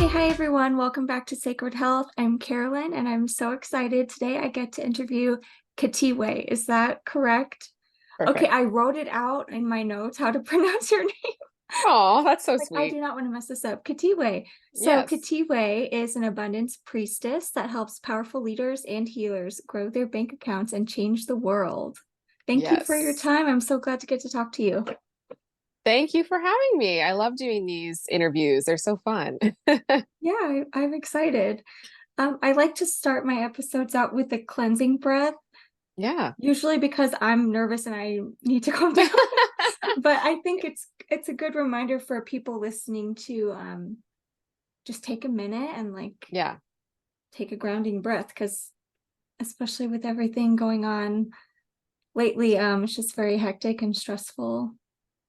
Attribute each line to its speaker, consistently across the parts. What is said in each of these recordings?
Speaker 1: Okay, hi everyone. Welcome back to Sacred Health. I'm Carolyn, and I'm so excited. Today I get to interview Khethiwe. Is that correct? Okay,
Speaker 2: Perfect.
Speaker 1: I wrote it out in my notes how to pronounce your name.
Speaker 2: Oh, that's so
Speaker 1: Like, I
Speaker 2: sweet.
Speaker 1: do not want to mess this up. Khethiwe. So,
Speaker 2: Yes.
Speaker 1: Khethiwe is an abundance priestess that helps powerful leaders and healers grow their bank accounts and change the world. Thank you for your
Speaker 2: Yes.
Speaker 1: time. I'm so glad to get to talk to you.
Speaker 2: Thank you for having me. I love doing these interviews. They're so fun.
Speaker 1: Yeah, I'm excited. I like to start my episodes out with a cleansing breath.
Speaker 2: Yeah.
Speaker 1: Usually because I'm nervous and I need to calm down. But I think it's a good reminder for people listening to just take a minute and like
Speaker 2: Yeah.
Speaker 1: take a grounding breath, because especially with everything going on lately, it's just very hectic and stressful.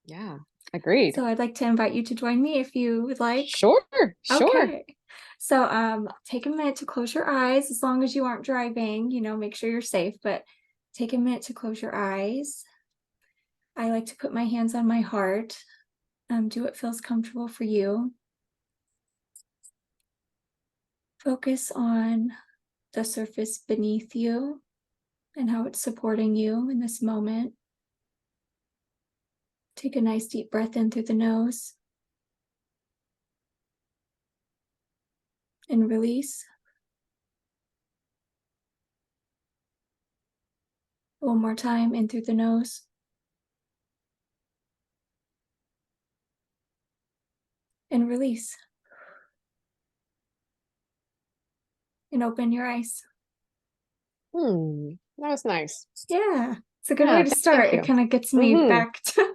Speaker 2: Yeah. Agreed.
Speaker 1: So I'd like to invite you to join me if you would like.
Speaker 2: Sure. Sure.
Speaker 1: Okay. So take a minute to close your eyes, as long as you aren't driving, make sure you're safe, but take a minute to close your eyes. I like to put my hands on my heart. Do what feels comfortable for you. Focus on the surface beneath you and how it's supporting you in this moment. Take a nice deep breath in through the nose and release. One more time, in through the nose and release. And open your eyes.
Speaker 2: That was nice.
Speaker 1: Yeah, it's a good way
Speaker 2: Yeah.
Speaker 1: to
Speaker 2: Thank
Speaker 1: start. It
Speaker 2: you.
Speaker 1: kind of gets me
Speaker 2: hmm
Speaker 1: back to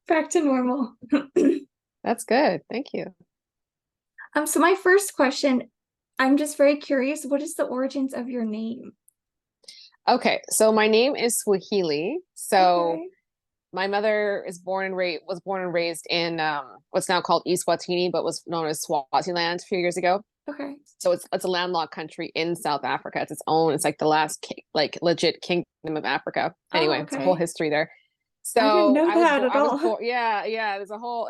Speaker 1: back to normal.
Speaker 2: That's good. Thank you.
Speaker 1: So my first question, I'm just very curious, what is the origins of your name?
Speaker 2: Okay. So my name is Swahili. So
Speaker 1: Okay.
Speaker 2: my mother was born and raised in what's now called Eswatini, but was known as Swaziland a few years ago.
Speaker 1: Okay.
Speaker 2: So it's a landlocked country in South Africa. It's its own. It's like the last like legit kingdom of Africa.
Speaker 1: Oh,
Speaker 2: Anyway, it's a whole
Speaker 1: okay.
Speaker 2: history there.
Speaker 1: I didn't
Speaker 2: So
Speaker 1: know that at
Speaker 2: I was
Speaker 1: all.
Speaker 2: born. Yeah, yeah. There's a whole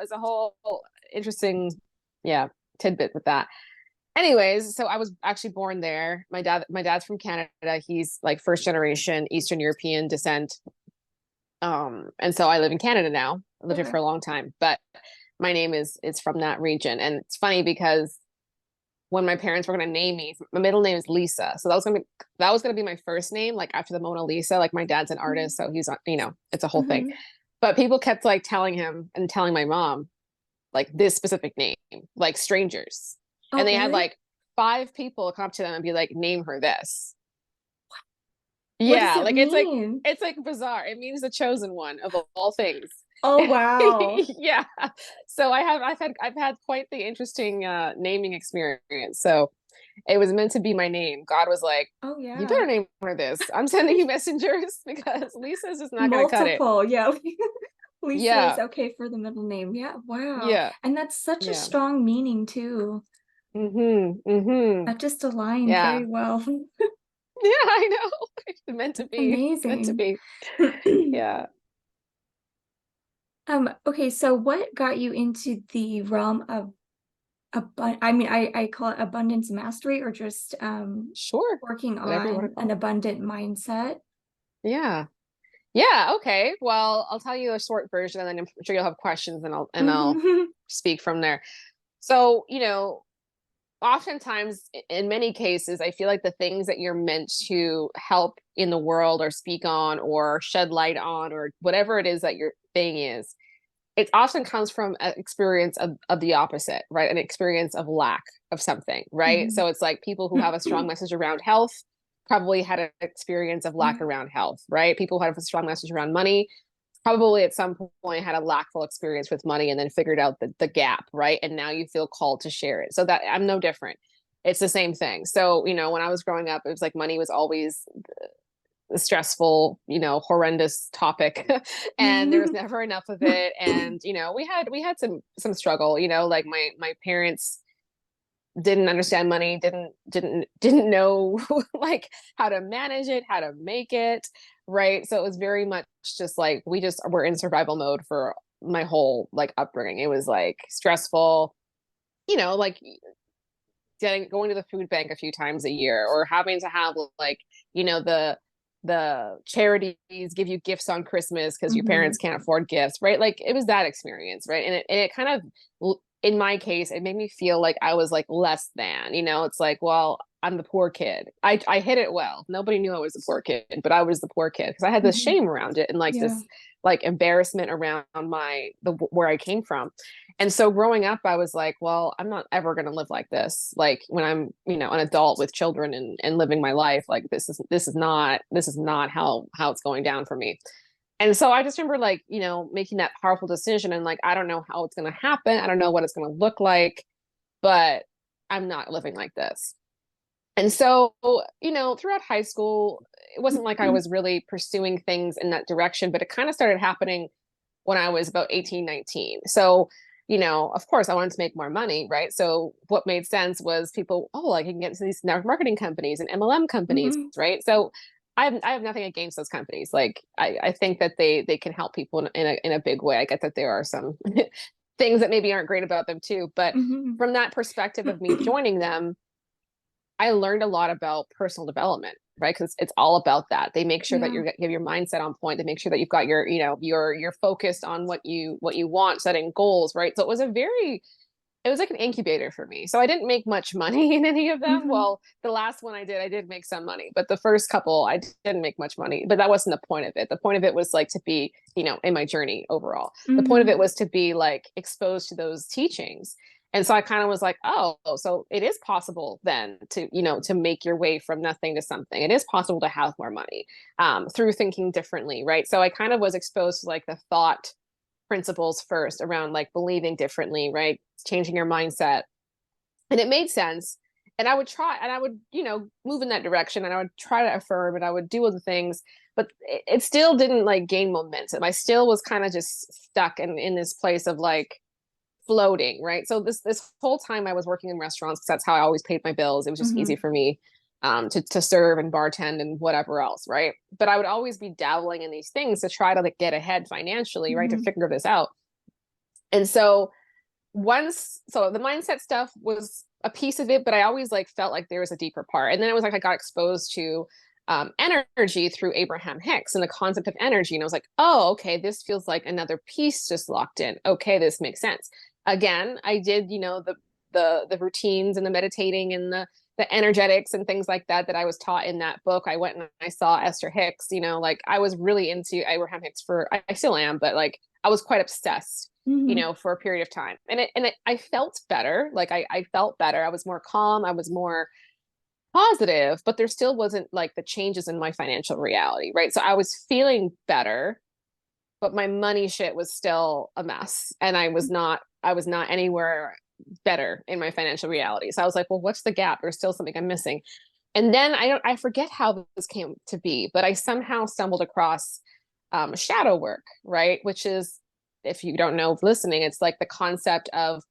Speaker 2: interesting, yeah, tidbit with that. Anyways, so I was actually born there. My dad's from Canada. He's like first generation Eastern European descent. And so I live in Canada now. I lived here for
Speaker 1: Okay.
Speaker 2: a long time, but my name is from that region. And it's funny because when my parents were going to name me, my middle name is Lisa. So that was going to be my first name, like after the Mona Lisa. Like my dad's an artist, so he's on, it's a whole thing.
Speaker 1: Mm-hmm.
Speaker 2: But people kept like telling him and telling my mom like this specific name, like strangers.
Speaker 1: Oh,
Speaker 2: And they had
Speaker 1: really?
Speaker 2: like five people come up to them and be like, name her this.
Speaker 1: What does
Speaker 2: Yeah,
Speaker 1: it
Speaker 2: like
Speaker 1: mean?
Speaker 2: it's like bizarre. It means the chosen one of all things.
Speaker 1: Oh, wow.
Speaker 2: Yeah. So I've had quite the interesting naming experience. So it was meant to be my name. God was like,
Speaker 1: Oh,
Speaker 2: you
Speaker 1: yeah.
Speaker 2: better name her this. I'm sending you messengers because Lisa's just not gonna cut it.
Speaker 1: Multiple. Yeah. Lisa is
Speaker 2: Yeah.
Speaker 1: okay for the middle name. Yeah. Wow.
Speaker 2: Yeah.
Speaker 1: And that's such a
Speaker 2: Yeah.
Speaker 1: strong meaning too.
Speaker 2: Mm-hmm. Mm-hmm.
Speaker 1: That just aligned
Speaker 2: Yeah.
Speaker 1: very well.
Speaker 2: Yeah, I know. It's meant to
Speaker 1: That's
Speaker 2: be. Meant to
Speaker 1: amazing.
Speaker 2: be. Yeah.
Speaker 1: Okay, so what got you into the realm of I mean, I call it abundance mastery, or just
Speaker 2: Sure.
Speaker 1: working
Speaker 2: Whatever you want to
Speaker 1: on
Speaker 2: call
Speaker 1: an
Speaker 2: it.
Speaker 1: abundant mindset?
Speaker 2: Yeah. Yeah, okay. Well, I'll tell you a short version and then I'm sure you'll have questions and I'll speak from there. So, oftentimes in many cases, I feel like the things that you're meant to help in the world or speak on or shed light on or whatever it is that your thing is, it often comes from an experience of the opposite, right? An experience of lack of something, right?
Speaker 1: Mhm.
Speaker 2: So it's like people who have a strong message around health probably had an experience of lack
Speaker 1: Yeah.
Speaker 2: around health, right? People who have a strong message around money probably at some point had a lackful experience with money and then figured out the gap, right? And now you feel called to share it. So that I'm no different. It's the same thing. So, when I was growing up, it was like money was always stressful, horrendous topic. And there was never enough of it. And, we had some struggle, like my parents didn't understand money, didn't know like how to manage it, how to make it, right? So it was very much just like we just were in survival mode for my whole like upbringing. It was like stressful, like going to the food bank a few times a year, or having to have like, you know, the charities give you gifts on Christmas because your parents can't afford gifts, right? Like it was that experience, right? And it kind of, in my case, it made me feel like I was like less than, you know, it's like, well, I'm the poor kid. I hid it well. Nobody knew I was the poor kid, but I was the poor kid because I had this shame around it and like
Speaker 1: Yeah.
Speaker 2: this like embarrassment around where I came from. And so growing up, I was like, well, I'm not ever going to live like this. Like when I'm, you know, an adult with children and living my life, like this is not how it's going down for me. And so I just remember like, you know, making that powerful decision and like, I don't know how it's going to happen. I don't know what it's going to look like, but I'm not living like this. And so, you know, throughout high school, it wasn't like I was really pursuing things in that direction, but it kind of started happening when I was about 18, 19. So, you know, of course I wanted to make more money, right? So what made sense was people, oh, I can get into these network marketing companies and MLM companies, right? So I have nothing against those companies. Like I think that they can help people in a big way. I get that there are some things that maybe aren't great about them too, but from that perspective of me joining them, I learned a lot about personal development, right? Because it's all about that. They make sure that you have your mindset on point. They make sure that you've got your, you know, you're focused on what you want, setting goals, right? So it was like an incubator for me. So I didn't make much money in any of them. Well, the last one I did make some money, but the first couple I didn't make much money. But that wasn't the point of it. The point of it was like to be, you know, in my journey overall. The point of it was to be like exposed to those teachings. And so I kind of was like, oh, so it is possible then to, you know, to make your way from nothing to something. It is possible to have more money through thinking differently, right? So I kind of was exposed to like the thought principles first around like believing differently, right? Changing your mindset. And it made sense. And I would try and I would, you know, move in that direction and I would try to affirm and I would do other things, but it still didn't like gain momentum. I still was kind of just stuck in this place of like, floating, right? So this whole time I was working in restaurants because that's how I always paid my bills. It was just easy for me to serve and bartend and whatever else, right? But I would always be dabbling in these things to try to like get ahead financially, right? To figure this out. And so so the mindset stuff was a piece of it, but I always like felt like there was a deeper part. And then it was like I got exposed to energy through Abraham Hicks and the concept of energy. And I was like, oh, okay, this feels like another piece just locked in. Okay, this makes sense. Again, I did, you know, the routines and the meditating and the energetics and things like that I was taught in that book. I went and I saw Esther Hicks, you know, like I was really into Abraham Hicks I still am, but like I was quite obsessed, you know, for a period of time. And I felt better. Like I felt better. I was more calm. I was more positive, but there still wasn't like the changes in my financial reality, right? So I was feeling better, but my money shit was still a mess. And I was not anywhere better in my financial reality. So I was like, well, what's the gap? There's still something I'm missing. And then I forget how this came to be, but I somehow stumbled across shadow work, right? Which is, if you don't know listening, it's like the concept of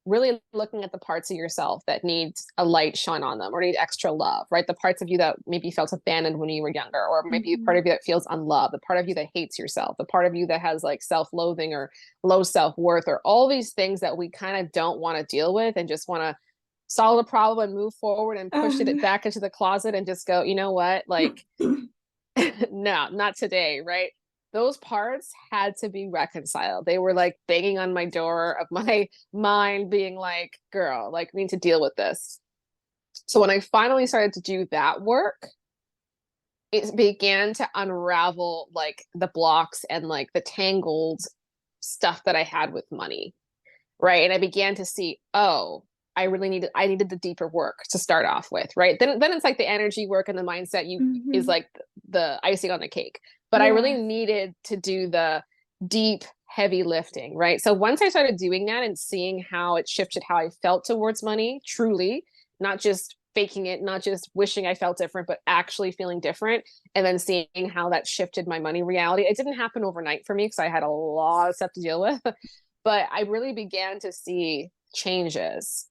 Speaker 2: really looking at the parts of yourself that need a light shone on them or need extra love, right? The parts of you that maybe felt abandoned when you were younger, or maybe part of you that feels unloved, the part of you that hates yourself, the part of you that has like self-loathing or low self-worth, or all these things that we kind of don't want to deal with and just want to solve the problem and move forward and push it back into the closet and just go, you know what? Like, no, not today, right? Those parts had to be reconciled. They were like banging on my door of my mind, being like, girl, like, we need to deal with this. So when I finally started to do that work, it began to unravel like the blocks and like the tangled stuff that I had with money. Right. And I began to see, oh, I needed the deeper work to start off with. Right. Then it's like the energy work and the mindset is like the icing on the cake. But I really needed to do the deep, heavy lifting. Right. So once I started doing that and seeing how it shifted how I felt towards money, truly, not just faking it, not just wishing I felt different, but actually feeling different. And then seeing how that shifted my money reality. It didn't happen overnight for me because I had a lot of stuff to deal with. But I really began to see changes.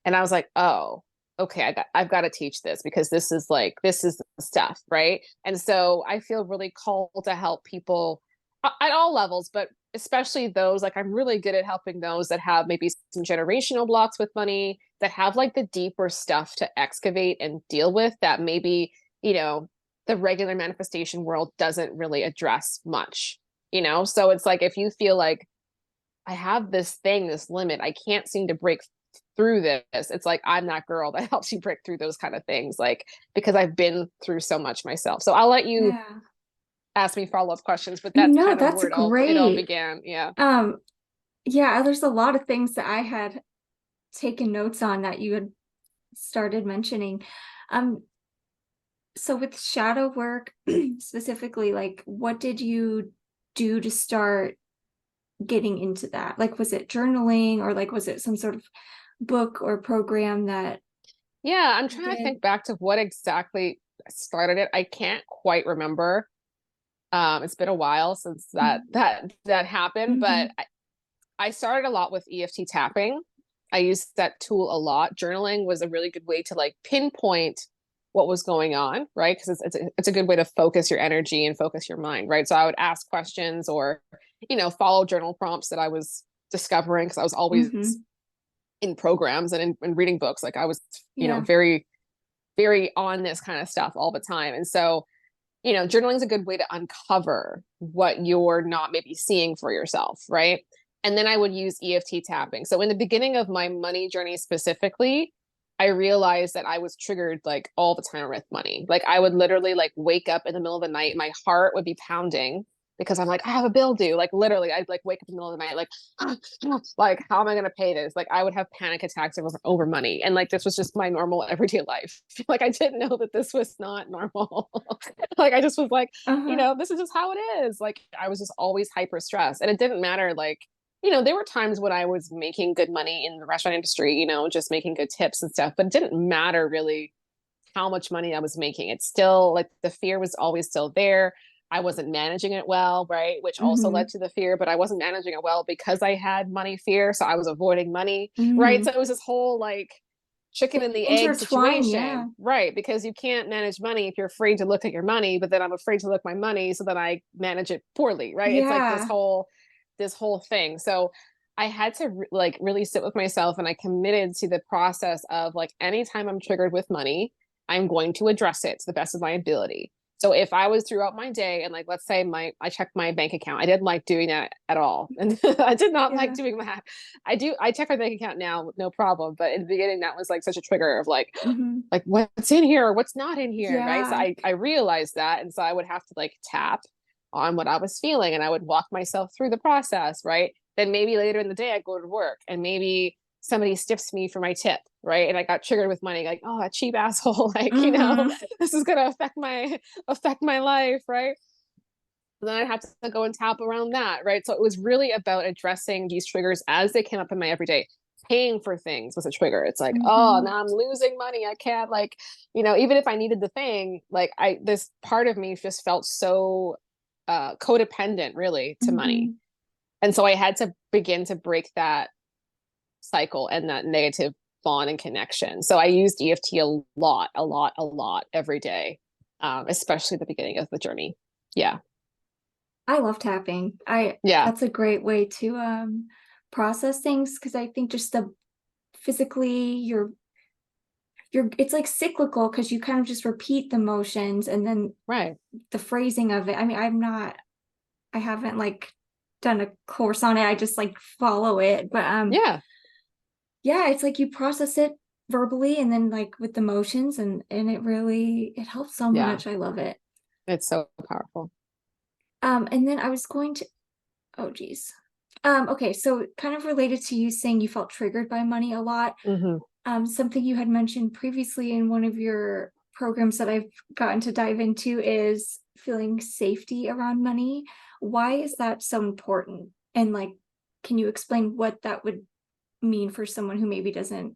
Speaker 2: And I was like, oh, okay, I've got to teach this because this is the stuff, right? And so I feel really called to help people at all levels, but especially those, like I'm really good at helping those that have maybe some generational blocks with money, that have like the deeper stuff to excavate and deal with that maybe, you know, the regular manifestation world doesn't really address much, you know? So it's like, if you feel like I have this thing, this limit, I can't seem to break through this. It's like, I'm that girl that helps you break through those kind of things, like, because I've been through so much myself. So I'll let you
Speaker 1: Yeah.
Speaker 2: ask me follow-up questions, but that's
Speaker 1: No,
Speaker 2: kind of
Speaker 1: that's
Speaker 2: where it all
Speaker 1: great.
Speaker 2: began. Yeah.
Speaker 1: Yeah, there's a lot of things that I had taken notes on that you had started mentioning. Um, so with shadow work specifically, like what did you do to start getting into that? Like, was it journaling or like was it some sort of book or program that
Speaker 2: Yeah, I'm
Speaker 1: you
Speaker 2: trying to
Speaker 1: did?
Speaker 2: think back to what exactly started it. I can't quite remember. It's been a while since that happened, but
Speaker 1: Mm-hmm.
Speaker 2: I started a lot with EFT tapping. I used that tool a lot. Journaling was a really good way to like pinpoint what was going on, right? Because it's a good way to focus your energy and focus your mind, right? So I would ask questions or, you know, follow journal prompts that I was discovering, because I was always
Speaker 1: Mm-hmm.
Speaker 2: in programs and in reading books. Like I was, you know,
Speaker 1: Yeah.
Speaker 2: very, very on this kind of stuff all the time. And so, you know, journaling is a good way to uncover what you're not maybe seeing for yourself, right? And then I would use EFT tapping. So in the beginning of my money journey specifically, I realized that I was triggered like all the time with money. Like I would literally like wake up in the middle of the night, my heart would be pounding because I'm like, I have a bill due. Like literally, I'd like wake up in the middle of the night, like, like how am I gonna pay this? Like I would have panic attacks over money. And like this was just my normal everyday life. Like I didn't know that this was not normal. Like I just was like, you
Speaker 1: Uh-huh.
Speaker 2: know, this is just how it is. Like I was just always hyper stressed. And it didn't matter, like, you know, there were times when I was making good money in the restaurant industry, you know, just making good tips and stuff, but it didn't matter really how much money I was making. It's still like the fear was always still there. I wasn't managing it well, right? Which also
Speaker 1: Mm-hmm.
Speaker 2: led to the fear, but I wasn't managing it well because I had money fear. So I was avoiding money, right?
Speaker 1: Mm-hmm.
Speaker 2: So it was this whole like chicken and the egg
Speaker 1: Intertwine, yeah.
Speaker 2: situation, right? Because you can't manage money if you're afraid to look at your money, but then I'm afraid to look at my money, so then I manage it poorly, right? It's like
Speaker 1: Yeah.
Speaker 2: this whole thing. So I had to like really sit with myself, and I committed to the process of like anytime I'm triggered with money, I'm going to address it to the best of my ability. So if I was throughout my day and like let's say I checked my bank account, I didn't like doing that at all. And I did not like
Speaker 1: Yeah.
Speaker 2: doing that. I check my bank account now, no problem. But in the beginning that was like such a trigger of
Speaker 1: Mm-hmm.
Speaker 2: like what's in here or what's not in here, right? So
Speaker 1: Yeah.
Speaker 2: I realized that. And so I would have to like tap on what I was feeling, and I would walk myself through the process, right? Then maybe later in the day I go to work and maybe somebody stiffs me for my tip, right? And I got triggered with money, like, oh, that cheap asshole, like, you know,
Speaker 1: Mm-hmm.
Speaker 2: this is gonna affect my life, right? And then I had to go and tap around that, right? So it was really about addressing these triggers as they came up in my everyday. Paying for things was a trigger. It's like, oh,
Speaker 1: Mm-hmm.
Speaker 2: now I'm losing money. I can't, like, you know, even if I needed the thing, like this part of me just felt so codependent really to money.
Speaker 1: Mm-hmm.
Speaker 2: And so I had to begin to break that cycle and that negative bond and connection. So I used EFT a lot every day, especially at the beginning of the journey. Yeah.
Speaker 1: I love tapping. I
Speaker 2: Yeah.
Speaker 1: That's a great way to process things because I think just the physically you're it's like cyclical because you kind of just repeat the motions and then
Speaker 2: Right.
Speaker 1: the phrasing of it. I mean, I haven't like done a course on it. I just like follow it. But
Speaker 2: Yeah.
Speaker 1: yeah, it's like you process it verbally and then like with the motions and it helps so
Speaker 2: Yeah.
Speaker 1: much. I love it.
Speaker 2: It's so powerful.
Speaker 1: And then I was going to oh geez. Okay, so kind of related to you saying you felt triggered by money a lot.
Speaker 2: Hmm.
Speaker 1: Something you had mentioned previously in one of your programs that I've gotten to dive into is feeling safety around money. Why is that so important? And like, can you explain what that would mean for someone who maybe doesn't,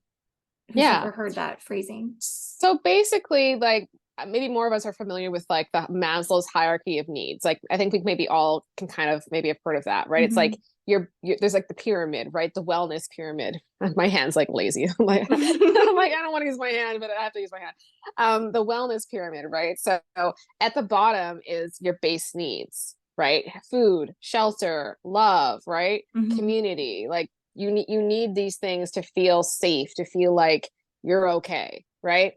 Speaker 1: who's
Speaker 2: Yeah.
Speaker 1: never heard that phrasing?
Speaker 2: So basically, like maybe more of us are familiar with like the Maslow's hierarchy of needs. Like I think we maybe all can kind of maybe have heard of that, right? It's like
Speaker 1: Mm-hmm.
Speaker 2: there's like the pyramid, right? The wellness pyramid. My hand's like lazy. I'm like I'm like I don't want to use my hand, but I have to use my hand. The wellness pyramid, right? So at the bottom is your base needs, right? Food, shelter, love, right?
Speaker 1: Mm-hmm.
Speaker 2: Community, like You need these things to feel safe, to feel like you're okay, right?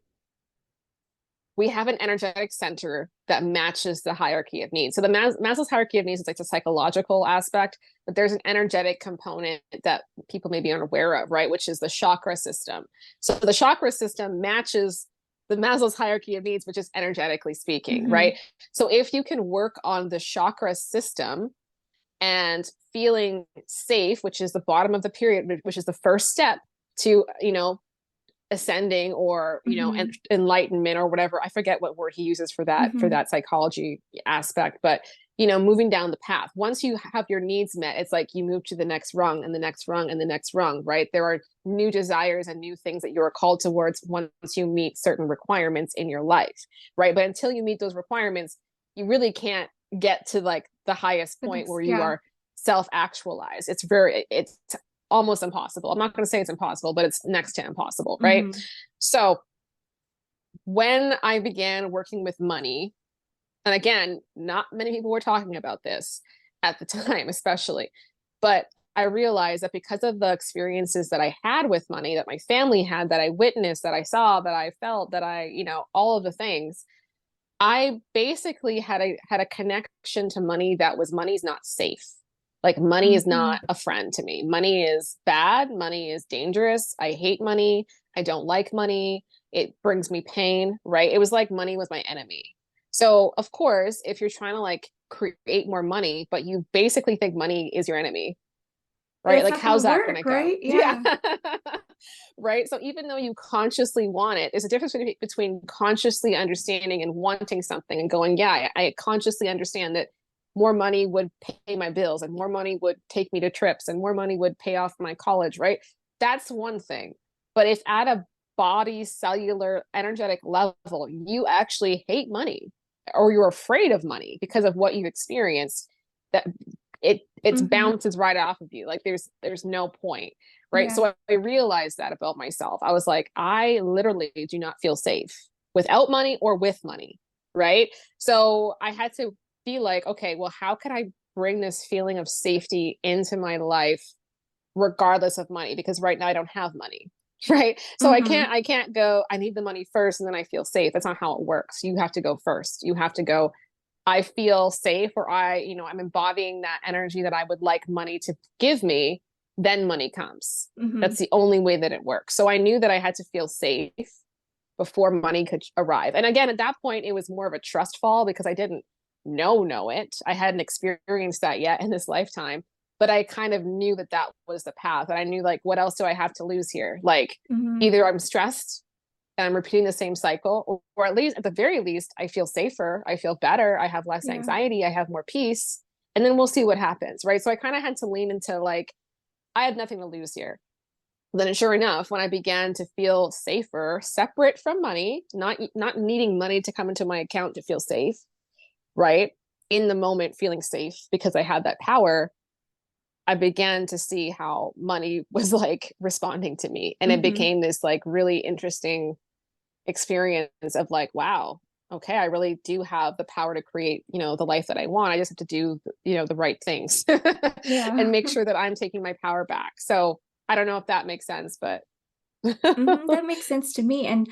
Speaker 2: We have an energetic center that matches the hierarchy of needs. So the Maslow's hierarchy of needs is like the psychological aspect, but there's an energetic component that people may be unaware of, right? Which is the chakra system. So the chakra system matches the Maslow's hierarchy of needs, which is energetically speaking, right? So if you can work on the chakra system and feeling safe, which is the bottom of the pyramid, which is the first step to, ascending or enlightenment or whatever, I forget what word he uses for that psychology aspect, but moving down the path, once you have your needs met, it's like you move to the next rung and the next rung and the next rung, right? There are new desires and new things that you're called towards once you meet certain requirements in your life, right? But until you meet those requirements, you really can't get to like the highest point where you are self-actualized. It's almost impossible. I'm not going to say it's impossible, but it's next to impossible, right? So when I began working with money, and again, not many people were talking about this at the time, especially, but I realized that because of the experiences that I had with money, that my family had, that I witnessed, that I saw, that I felt, that all of the things, I basically had a connection to money that was money's not safe. Like money is not a friend to me. Money is bad. Money is dangerous. I hate money. I don't like money. It brings me pain, right? It was like money was my enemy. So of course, if you're trying to like create more money, but you basically think money is your enemy, right? Like how's that going to go?
Speaker 1: Right? Yeah.
Speaker 2: Right. So even though you consciously want it, there's a difference between consciously understanding and wanting something and going, yeah, I consciously understand that more money would pay my bills and more money would take me to trips and more money would pay off my college, right? That's one thing. But if at a body, cellular, energetic level, you actually hate money or you're afraid of money because of what you've experienced, that it's bounces right off of you. Like there's no point, right? So I realized that about myself. I was like, I literally do not feel safe without money or with money, right? So I had to be like, okay, well, how can I bring this feeling of safety into my life regardless of money? Because right now I don't have money, right? So I can't go, I need the money first and then I feel safe. That's not how it works. You have to go first. You have to go, I feel safe, or I'm embodying that energy that I would like money to give me, then money comes. That's the only way that it works. So I knew that I had to feel safe before money could arrive. And again, at that point, it was more of a trust fall because I didn't know it. I hadn't experienced that yet in this lifetime, but I kind of knew that that was the path. And I knew like, what else do I have to lose here? Like either I'm stressed and I'm repeating the same cycle, or at least at the very least, I feel safer. I feel better. I have less anxiety. I have more peace. And then we'll see what happens. Right. So I kind of had to lean into like, I had nothing to lose here. Then sure enough, when I began to feel safer, separate from money, not needing money to come into my account to feel safe, right? In the moment, feeling safe because I had that power, I began to see how money was like responding to me. And it became this like really interesting experience of like, wow, okay, I really do have the power to create, the life that I want. I just have to do, the right things and make sure that I'm taking my power back. So I don't know if that makes sense, but
Speaker 1: that makes sense to me. And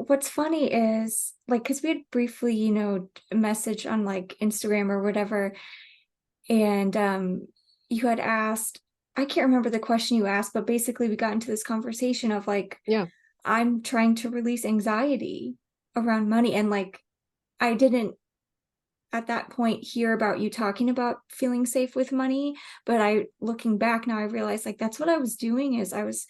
Speaker 1: what's funny is like, because we had briefly, message on like Instagram or whatever, and you had asked, I can't remember the question you asked, but basically we got into this conversation of like, I'm trying to release anxiety around money, and like I didn't at that point hear about you talking about feeling safe with money, but looking back now, I realized like that's what I was doing, is I was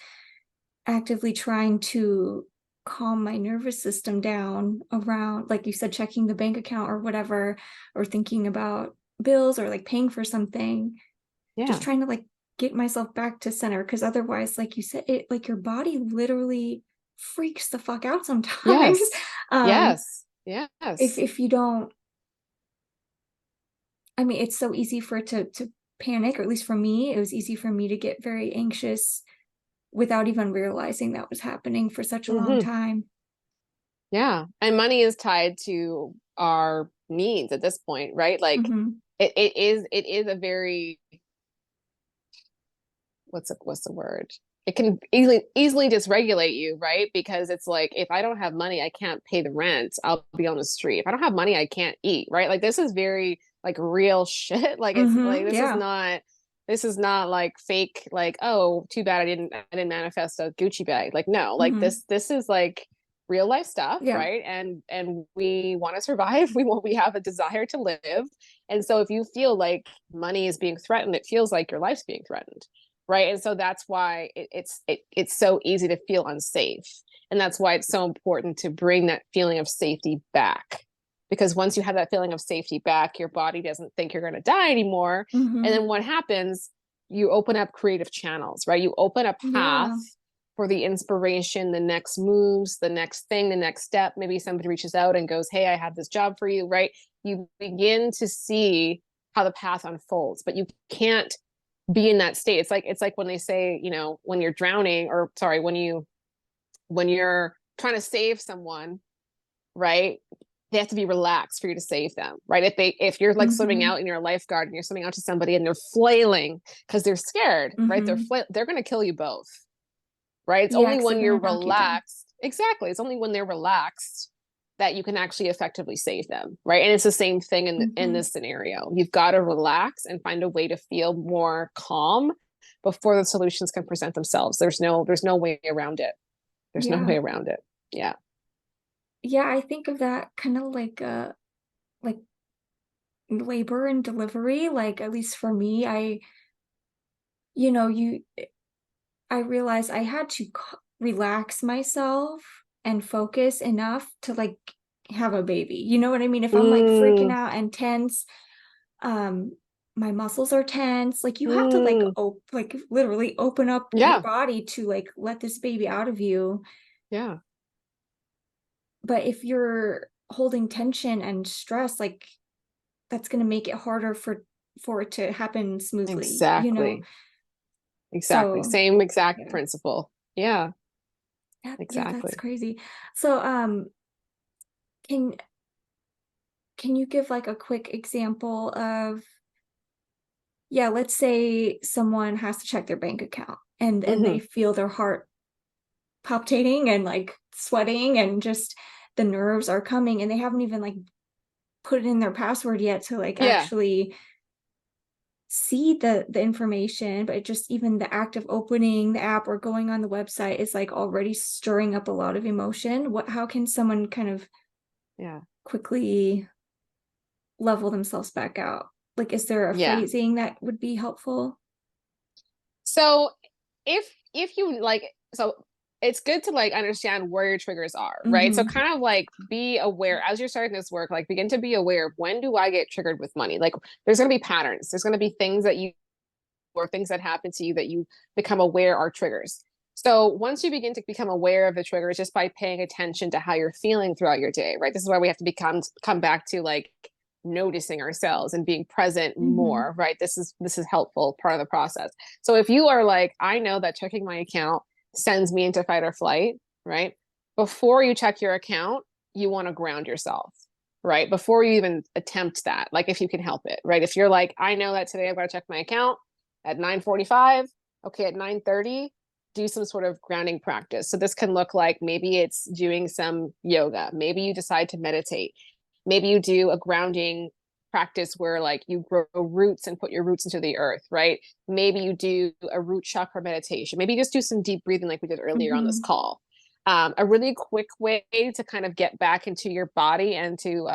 Speaker 1: actively trying to calm my nervous system down around, like you said, checking the bank account or whatever, or thinking about bills or like paying for something, just trying to like get myself back to center, because otherwise, like you said, it like your body literally freaks the fuck out sometimes.
Speaker 2: Yes.
Speaker 1: If you don't, I mean, it's so easy for it to panic, or at least for me, it was easy for me to get very anxious without even realizing that was happening for such a long time.
Speaker 2: Yeah. And money is tied to our needs at this point, right? Like it is a very, what's the word? It can easily dysregulate you, right? Because it's like, if I don't have money, I can't pay the rent. I'll be on the street. If I don't have money, I can't eat, right? Like, this is very like real shit. Like, it's like,
Speaker 1: Yeah.
Speaker 2: this is not like fake, like, oh, too bad I didn't manifest a Gucci bag. Like, no, like
Speaker 1: Hmm.
Speaker 2: this is like real life stuff,
Speaker 1: Yeah.
Speaker 2: right? And we want to survive. We have a desire to live. And so if you feel like money is being threatened, it feels like your life's being threatened, right? And so that's why it's so easy to feel unsafe. And that's why it's so important to bring that feeling of safety back. Because once you have that feeling of safety back, your body doesn't think you're going to die anymore. And
Speaker 1: Hmm.
Speaker 2: then what happens? You open up creative channels, right? You open a path
Speaker 1: Yeah.
Speaker 2: for the inspiration, the next moves, the next thing, the next step. Maybe somebody reaches out and goes, hey, I have this job for you, right? You begin to see how the path unfolds, but you can't be in that state. It's like when they say, when you're drowning, or sorry, when you're trying to save someone, right? They have to be relaxed for you to save them, right? If you're like swimming
Speaker 1: Hmm.
Speaker 2: out and you're a lifeguard and you're swimming out to somebody and they're flailing because they're scared, right?
Speaker 1: Hmm.
Speaker 2: They're going to kill you both, right? It's
Speaker 1: Yeah,
Speaker 2: only
Speaker 1: 'cause they're
Speaker 2: when you're
Speaker 1: gonna knock you down.
Speaker 2: relaxed. Exactly. It's only when they're relaxed that you can actually effectively save them, right? And it's the same thing in
Speaker 1: Hmm.
Speaker 2: this scenario. You've got to relax and find a way to feel more calm before the solutions can present themselves. There's no way around it. There's no
Speaker 1: Yeah.
Speaker 2: way around it. Yeah.
Speaker 1: Yeah, I think of that kind of like labor and delivery. Like, at least for me, you know, you I realized I had to relax myself and focus enough to like have a baby. You know what I mean? If I'm like freaking
Speaker 2: Mm,
Speaker 1: out and tense, um my muscles are tense. Like, you have to like
Speaker 2: mm.
Speaker 1: like literally open up your
Speaker 2: Yeah.
Speaker 1: body to like let this baby out of you.
Speaker 2: Yeah.
Speaker 1: But if you're holding tension and stress, like, that's going to make it harder for it to happen smoothly, you know?
Speaker 2: Exactly. Exactly.
Speaker 1: So,
Speaker 2: Same exact
Speaker 1: yeah.
Speaker 2: principle. Yeah.
Speaker 1: Yeah, that's
Speaker 2: Exactly.
Speaker 1: crazy. So, can can you give like a quick example of, yeah, let's say someone has to check their bank account and they
Speaker 2: Hmm.
Speaker 1: feel their heart palpitating and like sweating and just the nerves are coming and they haven't even like put in their password yet to like
Speaker 2: Yeah.
Speaker 1: actually see the information, but just even the act of opening the app or going on the website is like already stirring up a lot of emotion. How can someone kind of
Speaker 2: Yeah.
Speaker 1: quickly level themselves back out? Like, is there a
Speaker 2: Yeah.
Speaker 1: phrasing that would be helpful?
Speaker 2: So if you like, so it's good to like understand where your triggers are, right? So
Speaker 1: Mm-hmm.
Speaker 2: kind of like be aware as you're starting this work, like begin to be aware of, when do I get triggered with money? Like, there's going to be patterns. There's going to be things that you, or things that happen to you that you become aware are triggers. So once you begin to become aware of the triggers, just by paying attention to how you're feeling throughout your day, right? This is why we have to come back to like noticing ourselves and being present
Speaker 1: Mm-hmm.
Speaker 2: more, right? This is helpful part of the process. So if you are like, I know that checking my account sends me into fight or flight, right? Before you check your account, you want to ground yourself, right? Before you even attempt that, like, if you can help it, right? If you're like, I know that today I've got to check my account at 9:45, okay, at 9:30, do some sort of grounding practice. So this can look like, maybe it's doing some yoga, maybe you decide to meditate, maybe you do a grounding practice where like you grow roots and put your roots into the earth, right? Maybe you do a root chakra meditation, maybe you just do some deep breathing like we did earlier on this
Speaker 1: Mm-hmm.
Speaker 2: call. A really quick way to kind of get back into your body and to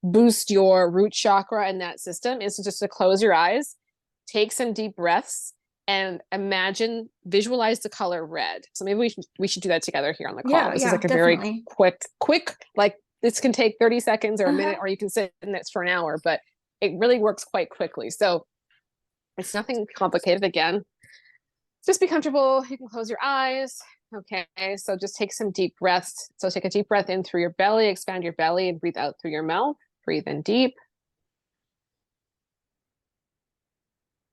Speaker 2: boost your root chakra and that system is just to close your eyes, take some deep breaths, and visualize the color red. So maybe we should do that together here on the call.
Speaker 1: Yeah,
Speaker 2: This is
Speaker 1: yeah,
Speaker 2: like a very
Speaker 1: definitely.
Speaker 2: quick, like, this can take 30 seconds or a minute,
Speaker 1: Uh-huh.
Speaker 2: or you can sit in this for an hour, but it really works quite quickly. So it's nothing complicated. Again, just be comfortable. You can close your eyes. Okay, so just take some deep breaths. So take a deep breath in through your belly, expand your belly, and breathe out through your mouth. Breathe in deep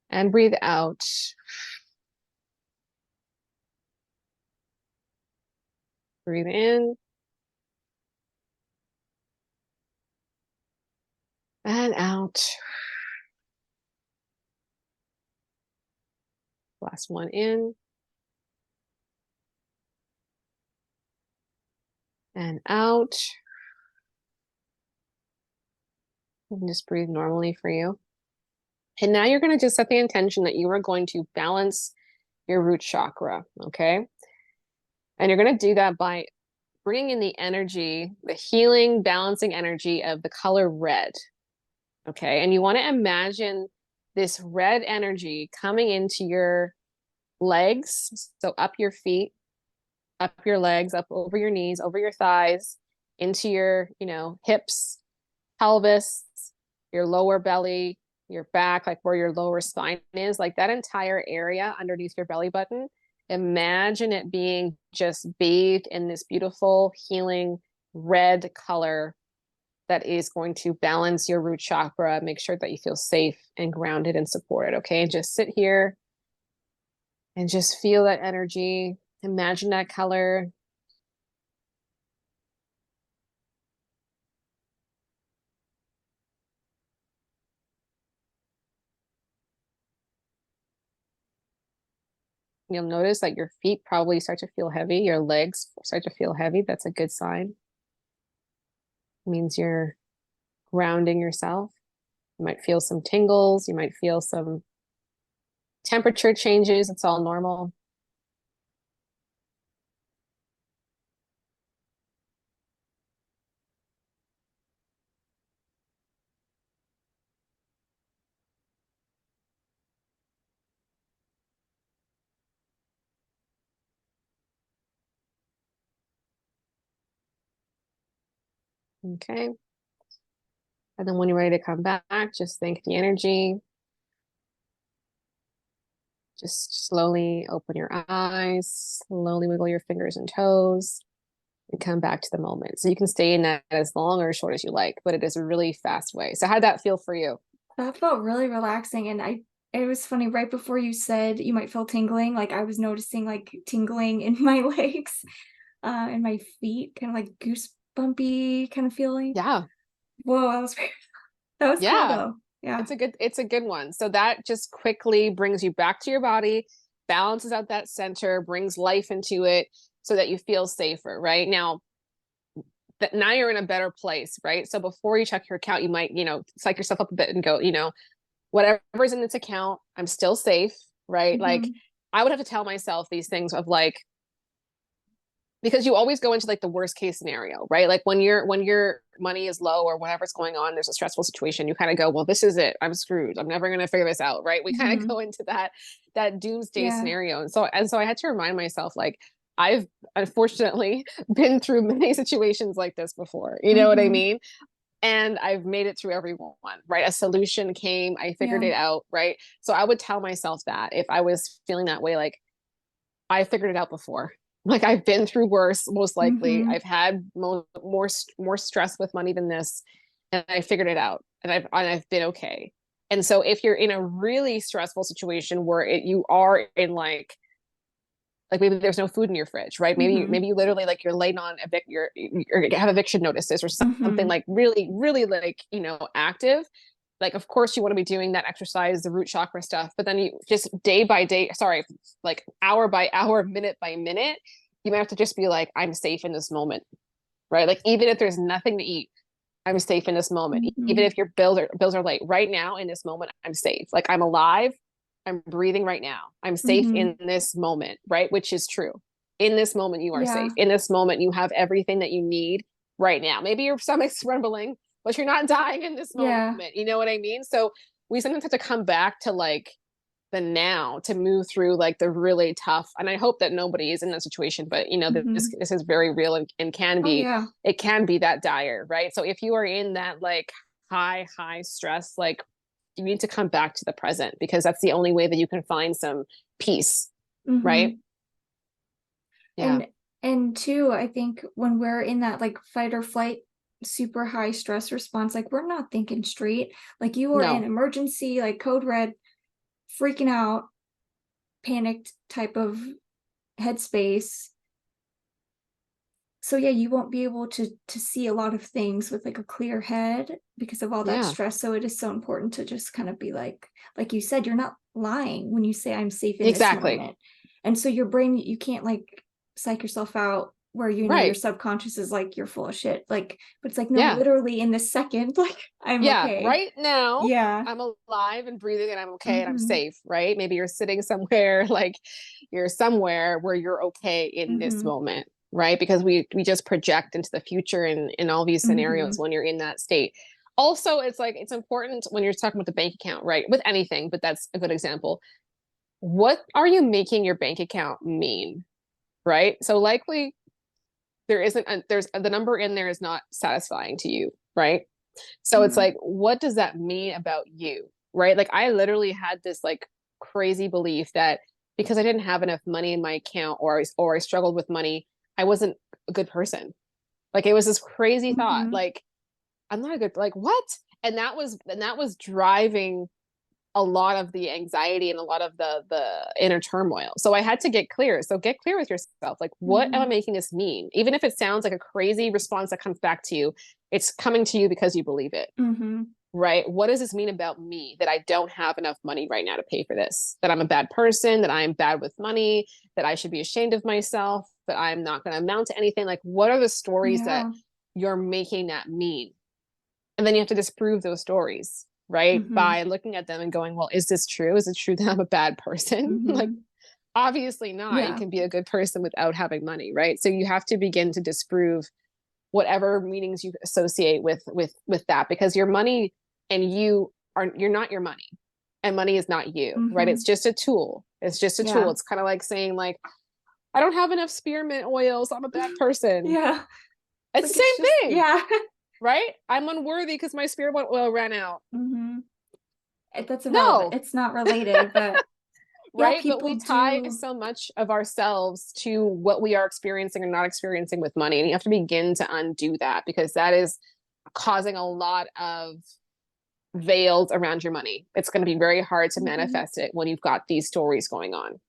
Speaker 2: and breathe out. Breathe in and out. Last one in. And out. And just breathe normally for you. And now you're going to just set the intention that you are going to balance your root chakra, okay? And you're going to do that by bringing in the energy, the healing, balancing energy of the color red, okay? And you want to imagine this red energy coming into your legs, so up your feet, up your legs, up over your knees, over your thighs, into your, hips, pelvis, your lower belly, your back, like where your lower spine is, like that entire area underneath your belly button. Imagine it being just bathed in this beautiful healing red color that is going to balance your root chakra, make sure that you feel safe and grounded and supported. Okay. And just sit here and just feel that energy. Imagine that color. You'll notice that your feet probably start to feel heavy. Your legs start to feel heavy. That's a good sign. It means you're grounding yourself. You might feel some tingles. You might feel some temperature changes. It's all normal. Okay. And then when you're ready to come back, just thank the energy. Just slowly open your eyes, slowly wiggle your fingers and toes, and come back to the moment. So you can stay in that as long or as short as you like, but it is a really fast way. So how'd that feel for you?
Speaker 1: That felt really relaxing, and it was funny, right before you said you might feel tingling, like, I was noticing, like, tingling in my legs, and my feet, kinda like goosebumpy kind of feeling.
Speaker 2: Yeah.
Speaker 1: Whoa, that was weird. That was cool
Speaker 2: Yeah.
Speaker 1: though. Yeah.
Speaker 2: It's a good one. So that just quickly brings you back to your body, balances out that center, brings life into it so that you feel safer, right? Now, that now you're in a better place, right? So before you check your account, you might, psych yourself up a bit and go, whatever's in this account, I'm still safe, right? Like
Speaker 1: Mhm.
Speaker 2: I would have to tell myself these things of like, because you always go into like the worst case scenario, right? Like when your money is low or whatever's going on, there's a stressful situation, you kind of go, well, this is it, I'm screwed, I'm never going to figure this out, right? We kind of
Speaker 1: Mhm.
Speaker 2: go into that doomsday
Speaker 1: Yeah.
Speaker 2: scenario. And so I had to remind myself, like, I've unfortunately been through many situations like this before, you know what I
Speaker 1: Mhm.
Speaker 2: mean? And I've made it through every one, right? A solution came, I figured
Speaker 1: Yeah.
Speaker 2: it out, right? So I would tell myself that if I was feeling that way, like, I figured it out before. Like I've been through worse, most likely.
Speaker 1: Mhm.
Speaker 2: I've had more stress with money than this, and I figured it out, and I've been okay. And so if you're in a really stressful situation where you are in like maybe there's no food in your fridge, right?
Speaker 1: Mhm.
Speaker 2: Maybe you literally like you're late on you're have eviction notices or something
Speaker 1: Mhm.
Speaker 2: like really really like active. Like of course you want to be doing that exercise, the root chakra stuff, but then you just day by day, sorry, like hour by hour, minute by minute, you might have to just be like, I'm safe in this moment, right? Like even if there's nothing to eat, I'm safe in this moment. Even
Speaker 1: Mhm.
Speaker 2: if your bills are late, right now in this moment, I'm safe. Like I'm alive. I'm breathing right now. I'm safe in
Speaker 1: Mhm.
Speaker 2: this moment, right? Which is true. In this moment, you are safe.
Speaker 1: Yeah.
Speaker 2: In this moment, you have everything that you need right now. Maybe your stomach's rumbling, but you're not dying in this
Speaker 1: Yeah.
Speaker 2: moment. You know what I mean? So we sometimes have to come back to like the now to move through like the really tough, and I hope that nobody is in that situation, but this
Speaker 1: Mhm.
Speaker 2: this is very real and can
Speaker 1: Oh,
Speaker 2: be,
Speaker 1: yeah.
Speaker 2: it can be that dire, right? So if you are in that like high stress, like you need to come back to the present because that's the only way that you can find some peace, right?
Speaker 1: Mhm.
Speaker 2: Yeah.
Speaker 1: And two, I think when we're in that, like, fight or flight, super high stress response, like, we're not thinking straight. Like, you are in
Speaker 2: No.
Speaker 1: emergency, like, code red, freaking out, panicked type of headspace. So yeah, you won't be able to see a lot of things with like a clear head because of all that
Speaker 2: Yeah,
Speaker 1: stress. So it is so important to just kind of be like you said, you're not lying when you say I'm safe in this
Speaker 2: exactly.
Speaker 1: moment. And so your brain, you can't like psych yourself out where you know your
Speaker 2: Right.
Speaker 1: subconscious is like you're full of shit. Like, but it's like, no,
Speaker 2: Yeah.
Speaker 1: literally in this second, like I'm
Speaker 2: Yeah.
Speaker 1: okay.
Speaker 2: Right now,
Speaker 1: Yeah.
Speaker 2: I'm alive and breathing and I'm okay and I'm
Speaker 1: Mm-hmm.
Speaker 2: safe, right? Maybe you're sitting somewhere, like you're somewhere where you're okay in this
Speaker 1: Mm-hmm.
Speaker 2: moment, right? Because we just project into the future in all these
Speaker 1: Mm-hmm.
Speaker 2: scenarios when you're in that state. Also, it's like it's important when you're talking about the bank account, right? With anything, but that's a good example. What are you making your bank account mean? Right? So likely there isn't there's the number in there is not satisfying to you, right? So it's
Speaker 1: Yeah.
Speaker 2: like, what does that mean about you? Right? Like I literally had this like crazy belief that because I didn't have enough money in my account or I struggled with money, I wasn't a good person. Like it was this crazy thought,
Speaker 1: Mm-hmm.
Speaker 2: like I'm not a good like what? And that was driving a lot of the anxiety and a lot of the inner turmoil. So I had to get clear. So get clear with yourself. Like, what am I
Speaker 1: Mm-hmm.
Speaker 2: making this mean? Even if it sounds like a crazy response that comes back to you, it's coming to you because you believe it.
Speaker 1: Mm-hmm.
Speaker 2: Right? What does this mean about me that I don't have enough money right now to pay for this? That I'm a bad person, that I'm bad with money, that I should be ashamed of myself, that I'm not going to amount to anything. Like, what are the stories that
Speaker 1: Yeah.
Speaker 2: you're making that mean? And then you have to disprove those stories, right?
Speaker 1: Mm-hmm.
Speaker 2: By looking at them and going, well, is this true? Is it true that I'm a bad person? Like,
Speaker 1: Mm-hmm.
Speaker 2: obviously not. You
Speaker 1: Yeah.
Speaker 2: can be a good person without having money, right? So you have to begin to disprove whatever meanings you associate with that, because your money and you're not your money, and money is not you, right?
Speaker 1: Mm-hmm.
Speaker 2: It's just a tool. It's just a tool.
Speaker 1: Yeah.
Speaker 2: It's kind of like saying like, I don't have enough spearmint oil, so I'm a bad person.
Speaker 1: Yeah. It's
Speaker 2: It's
Speaker 1: like
Speaker 2: the
Speaker 1: it's just
Speaker 2: same thing,
Speaker 1: yeah.
Speaker 2: right? I'm unworthy because my spearmint oil ran out.
Speaker 1: Mm-hmm. That's irrelevant.
Speaker 2: No,
Speaker 1: It's not related, but yeah,
Speaker 2: right? But we
Speaker 1: people
Speaker 2: tie
Speaker 1: do.
Speaker 2: so much of ourselves to what we are experiencing or not experiencing with money. And you have to begin to undo that, because that is causing a lot of veils around your money. It's going to be very hard to
Speaker 1: Mhm.
Speaker 2: manifest it when you've got these stories going on.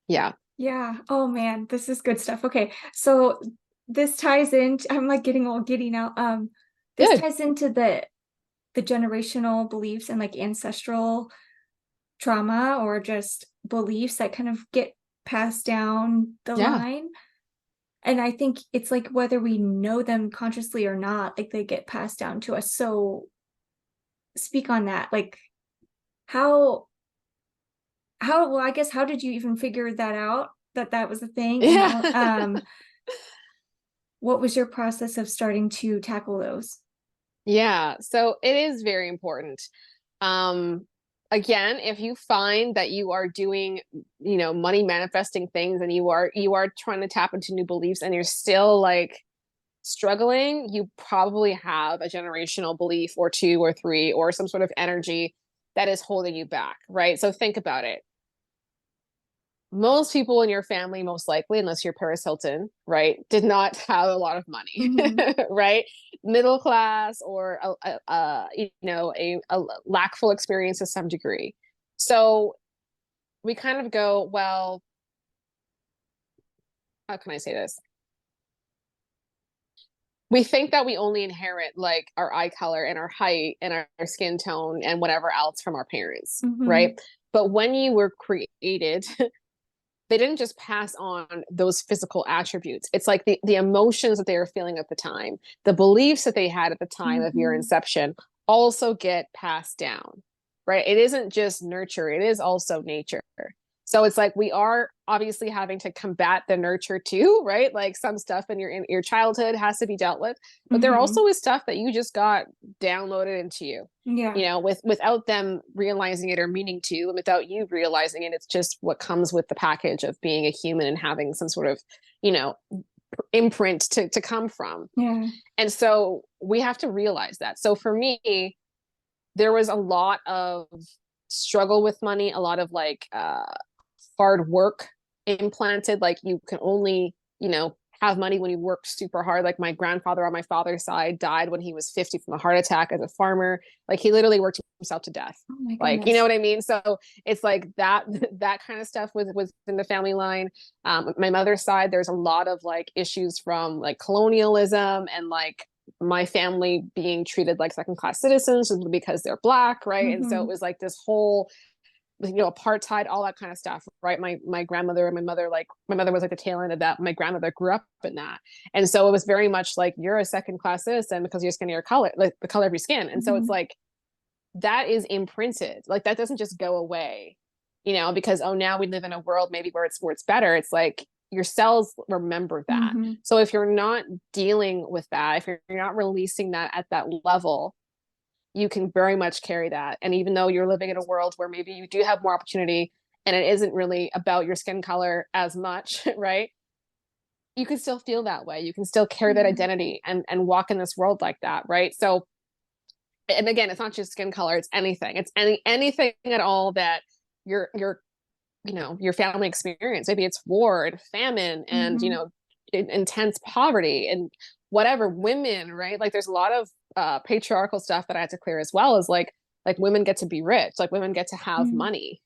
Speaker 2: Yeah.
Speaker 1: Yeah. Oh man, this is good stuff. Okay. So this ties in, I'm like getting all giddy now. This
Speaker 2: Good.
Speaker 1: ties into the generational beliefs and like ancestral trauma or just beliefs that kind of get passed down the
Speaker 2: Yeah.
Speaker 1: line. And I think it's like whether we know them consciously or not, like they get passed down to us. So speak on that. Like how well, I guess how did you even figure that out that that was a thing? And
Speaker 2: Yeah.
Speaker 1: what was your process of starting to tackle those?
Speaker 2: Yeah. So it is very important. Um, Again, if you find that you are doing, money manifesting things, and you are trying to tap into new beliefs and you're still like struggling, you probably have a generational belief or two or three or some sort of energy that is holding you back, right? So think about it. Most people in your family, most likely, unless you're Paris Hilton, right, did not have a lot of money,
Speaker 1: Mhm.
Speaker 2: right? Middle class, or a lackful experience to some degree. So we kind of go, well, how can I say this? We think that we only inherit like our eye color and our height and our skin tone and whatever else from our parents,
Speaker 1: Mhm.
Speaker 2: right? But when you were created, they didn't just pass on those physical attributes. It's like the emotions that they were feeling at the time, the beliefs that they had at the time of your
Speaker 1: Mhm.
Speaker 2: inception also get passed down, right? It isn't just nurture, it is also nature. So it's like we are obviously having to combat the nurture too, right? Like some stuff in your childhood has to be dealt with, but there
Speaker 1: Mhm.
Speaker 2: also is stuff that you just got downloaded into you,
Speaker 1: Yeah.
Speaker 2: without them realizing it or meaning to, and without you realizing it. It's just what comes with the package of being a human and having some sort of, you know, imprint to come from.
Speaker 1: Yeah.
Speaker 2: And so we have to realize that. So for me, there was a lot of struggle with money, a lot of like hard work implanted, like you can only, have money when you worked super hard. Like my grandfather on my father's side died when he was 50 from a heart attack as a farmer. Like he literally worked himself to death.
Speaker 1: Oh my
Speaker 2: Like, you know
Speaker 1: goodness.
Speaker 2: what I mean? So it's like that, that kind of stuff was in the family line. My mother's side, there's a lot of like issues from like colonialism and like my family being treated like second class citizens because they're Black. Right. And so it
Speaker 1: Mm-hmm.
Speaker 2: was like this whole, you know, apartheid, all that kind of stuff, right? My grandmother and my mother, like my mother was like the tail end of that. My grandmother grew up in that. And so it was very much like you're a second class citizen because you're skin of your color, like the color of your skin. And so it's
Speaker 1: Mm-hmm.
Speaker 2: like that is imprinted. Like that doesn't just go away, you know, because oh now we live in a world maybe where it's better. It's like your cells remember that.
Speaker 1: Mm-hmm.
Speaker 2: So if you're not dealing with that, if you're not releasing that at that level, you can very much carry that. And even though you're living in a world where maybe you do have more opportunity and it isn't really about your skin color as much, right? You can still feel that way. You can still carry that
Speaker 1: Yeah.
Speaker 2: identity and walk in this world like that, right? So, and again, it's not just skin color, it's anything. It's anything at all that your you know, your family experience. Maybe it's war and famine and, you
Speaker 1: Mm-hmm.
Speaker 2: know, intense poverty and whatever, women, right? Like there's a lot of patriarchal stuff that I had to clear as well, as like women get to be rich, like women get to have money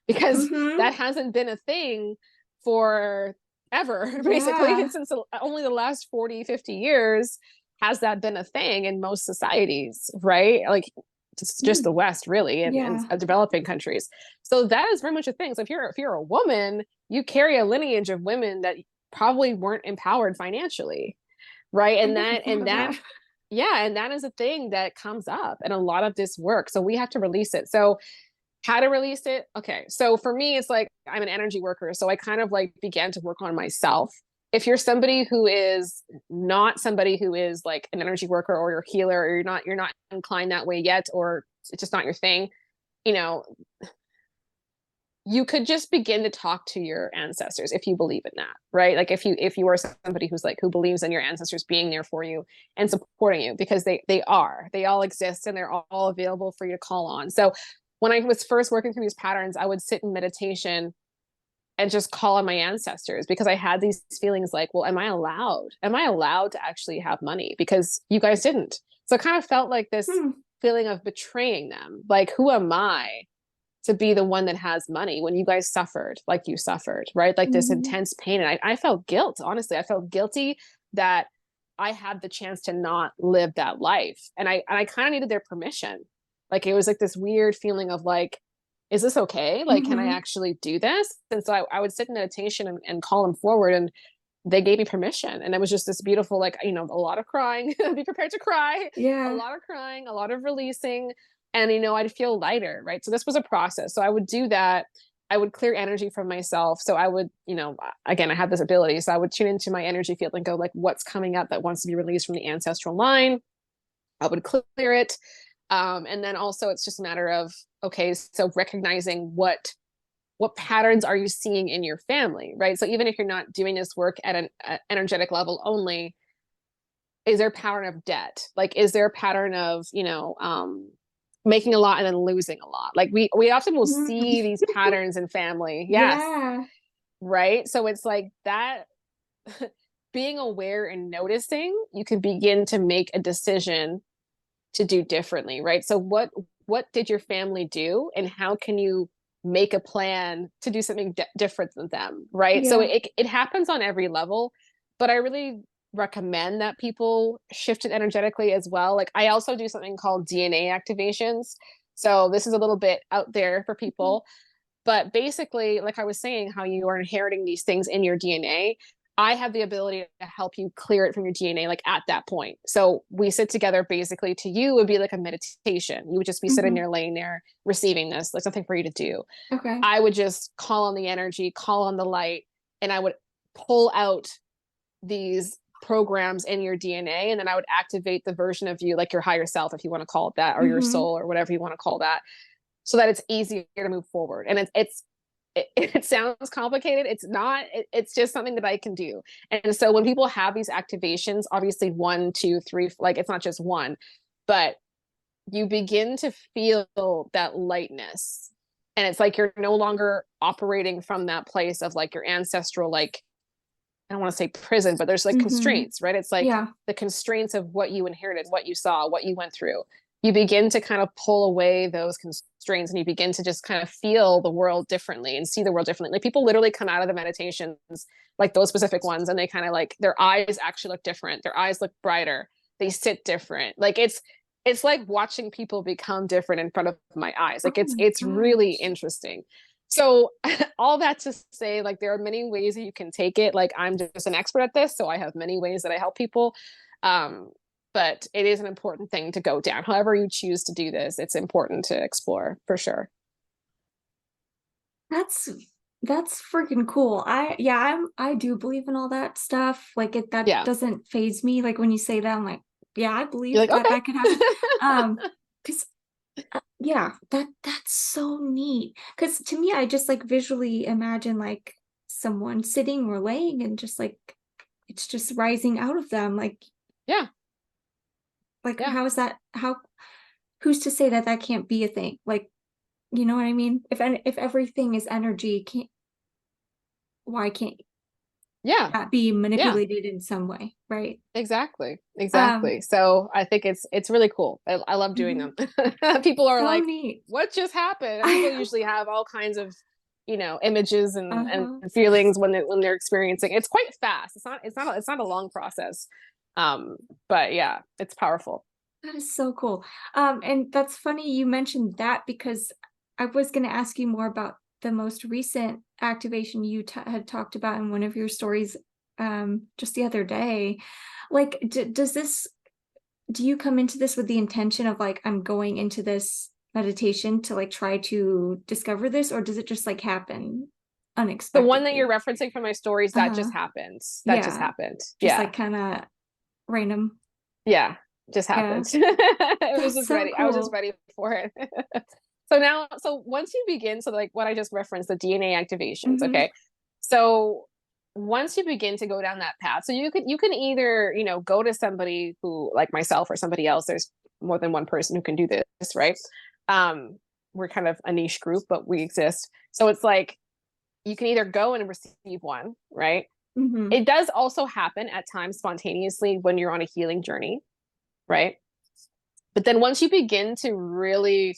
Speaker 2: because
Speaker 1: Mm-hmm.
Speaker 2: that hasn't been a thing for ever basically.
Speaker 1: Yeah.
Speaker 2: And since only the last 40, 50 years has that been a thing in most societies, right? Like just
Speaker 1: Mm.
Speaker 2: the West really and
Speaker 1: Yeah.
Speaker 2: developing countries. So that is very much a thing. So if you're a woman, you carry a lineage of women that probably weren't empowered financially, right?
Speaker 1: I
Speaker 2: And
Speaker 1: never
Speaker 2: that
Speaker 1: thought
Speaker 2: and
Speaker 1: of
Speaker 2: that
Speaker 1: that.
Speaker 2: yeah, and that is a thing that comes up in a lot of this work. So we have to release it. So how to release it? Okay. So for me, it's like I'm an energy worker. So I kind of like began to work on myself. If you're somebody who is not somebody who is like an energy worker or you're a healer or you're not inclined that way yet, or it's just not your thing, you know, you could just begin to talk to your ancestors if you believe in that, right? Like if you are somebody who's like who believes in your ancestors being there for you and supporting you, because they all exist and they're all available for you to call on. So when I was first working through these patterns, I would sit in meditation and just call on my ancestors because I had these feelings like, well, am I allowed? Am I allowed to actually have money? Because you guys didn't. So it kind of felt like this
Speaker 1: Hmm.
Speaker 2: feeling of betraying them. Like, who am I to be the one that has money when you guys suffered like you suffered, right? Like this
Speaker 1: Mm-hmm.
Speaker 2: intense pain. And I felt guilt, honestly. I felt guilty that I had the chance to not live that life. And I kind of needed their permission. Like it was like this weird feeling of like, is this okay? Like, can I
Speaker 1: Mm-hmm.
Speaker 2: actually do this? And so I would sit in meditation and call them forward and they gave me permission. And it was just this beautiful, like, you know, a lot of crying, be prepared to cry, a
Speaker 1: Yeah.
Speaker 2: lot of crying, a lot of releasing. And, you know, I'd feel lighter, right? So this was a process. So I would do that. I would clear energy from myself. So I would, you know, again, I had this ability. So I would tune into my energy field and go, like, what's coming up that wants to be released from the ancestral line? I would clear it. And then also it's just a matter of, okay, so recognizing what patterns are you seeing in your family, right? So even if you're not doing this work at an energetic level only, is there a pattern of debt? Like, is there a pattern of, you know, making a lot and then losing a lot? Like we often will
Speaker 1: Mm.
Speaker 2: see these patterns in family. Yes.
Speaker 1: Yeah.
Speaker 2: Right. So it's like that being aware and noticing, you can begin to make a decision to do differently, right? So what did your family do and how can you make a plan to do something different than them, right? So
Speaker 1: Yeah.
Speaker 2: it happens on every level, but I really recommend that people shift it energetically as well. Like I also do something called DNA activations. So this is a little bit out there for
Speaker 1: Mhm.
Speaker 2: people, but basically, like I was saying, how you are inheriting these things in your DNA, I have the ability to help you clear it from your DNA, like at that point. So we sit together basically to you, it would be like a meditation. You would just be sitting
Speaker 1: Mhm.
Speaker 2: there, laying there, receiving this. There's nothing for you to do.
Speaker 1: Okay.
Speaker 2: I would just call on the energy, call on the light, and I would pull out these programs in your DNA. And then I would activate the version of you, like your higher self, if you want to call it that, or your
Speaker 1: Mhm.
Speaker 2: soul, or whatever you want to call that, so that it's easier to move forward. And it sounds complicated. It's not. It's just something that I can do. And so when people have these activations, obviously 1, 2, 3, like it's not just one, but you begin to feel that lightness. And it's like you're no longer operating from that place of like your ancestral, like I don't want to say prison, but there's like constraints, right? It's like
Speaker 1: Yeah.
Speaker 2: the constraints of what you inherited, what you saw, what you went through. You begin to kind of pull away those constraints and you begin to just kind of feel the world differently and see the world differently. Like people literally come out of the meditations, like those specific ones, and they kind of like their eyes actually look different. Their eyes look brighter. They sit different. Like it's like watching people become different in front of my eyes. Like
Speaker 1: Oh my
Speaker 2: it's really
Speaker 1: gosh.
Speaker 2: interesting. So all that to say, like there are many ways that you can take it. Like I'm just an expert at this, so I have many ways that I help people. But it is an important thing to go down. However you choose to do this, it's important to explore for sure.
Speaker 1: That's that's freaking cool. I do believe in all that stuff. Like that
Speaker 2: Yeah.
Speaker 1: doesn't phase me. Like when you say that, I'm like, yeah, I
Speaker 2: You're
Speaker 1: believe
Speaker 2: like,
Speaker 1: that
Speaker 2: okay.
Speaker 1: that could happen. Because yeah, that's so neat. Because to me, I just like visually imagine like someone sitting or laying and just like it's just rising out of them.
Speaker 2: Yeah.
Speaker 1: Like
Speaker 2: Yeah.
Speaker 1: how is that? How who's to say that that can't be a thing? Like, you know what I mean? If everything is energy, can't why can't
Speaker 2: Yeah.
Speaker 1: that be
Speaker 2: Yeah.
Speaker 1: manipulated in some way, right?
Speaker 2: Exactly.
Speaker 1: Um,
Speaker 2: Exactly. So I think it's really cool. I love doing
Speaker 1: mhm.
Speaker 2: them. People are
Speaker 1: So
Speaker 2: like,
Speaker 1: neat.
Speaker 2: what just happened? And people
Speaker 1: I
Speaker 2: usually have all kinds of, images and
Speaker 1: uh-huh.
Speaker 2: feelings when they're experiencing. It's quite fast. It's not a long process. Um, but yeah, it's powerful.
Speaker 1: That is so cool. And that's funny you mentioned that because I was going to ask you more about the most recent activation you had talked about in one of your stories just the other day. Like, do you come into this with the intention of like, I'm going into this meditation to like try to discover this, or does it just like happen
Speaker 2: The one that you're
Speaker 1: unexpectedly?
Speaker 2: referencing from my stories, that
Speaker 1: Uh-huh.
Speaker 2: just happened. That just
Speaker 1: Yeah.
Speaker 2: happened.
Speaker 1: Just
Speaker 2: Yeah.
Speaker 1: like kind of random.
Speaker 2: Yeah. Just
Speaker 1: Yeah.
Speaker 2: happened. It was
Speaker 1: That's
Speaker 2: just
Speaker 1: so
Speaker 2: ready. I was just
Speaker 1: cool.
Speaker 2: ready for it. So once you begin, so like what I just referenced, the DNA activations,
Speaker 1: Hmm.
Speaker 2: okay? So once you begin to go down that path, so you can either, go to somebody who like myself or somebody else. There's more than one person who can do this, right? Um, we're kind of a niche group, but we exist. So it's like you can either go and receive one, right?
Speaker 1: Hmm.
Speaker 2: It does also happen at times spontaneously when you're on a healing journey, right? But then once you begin to really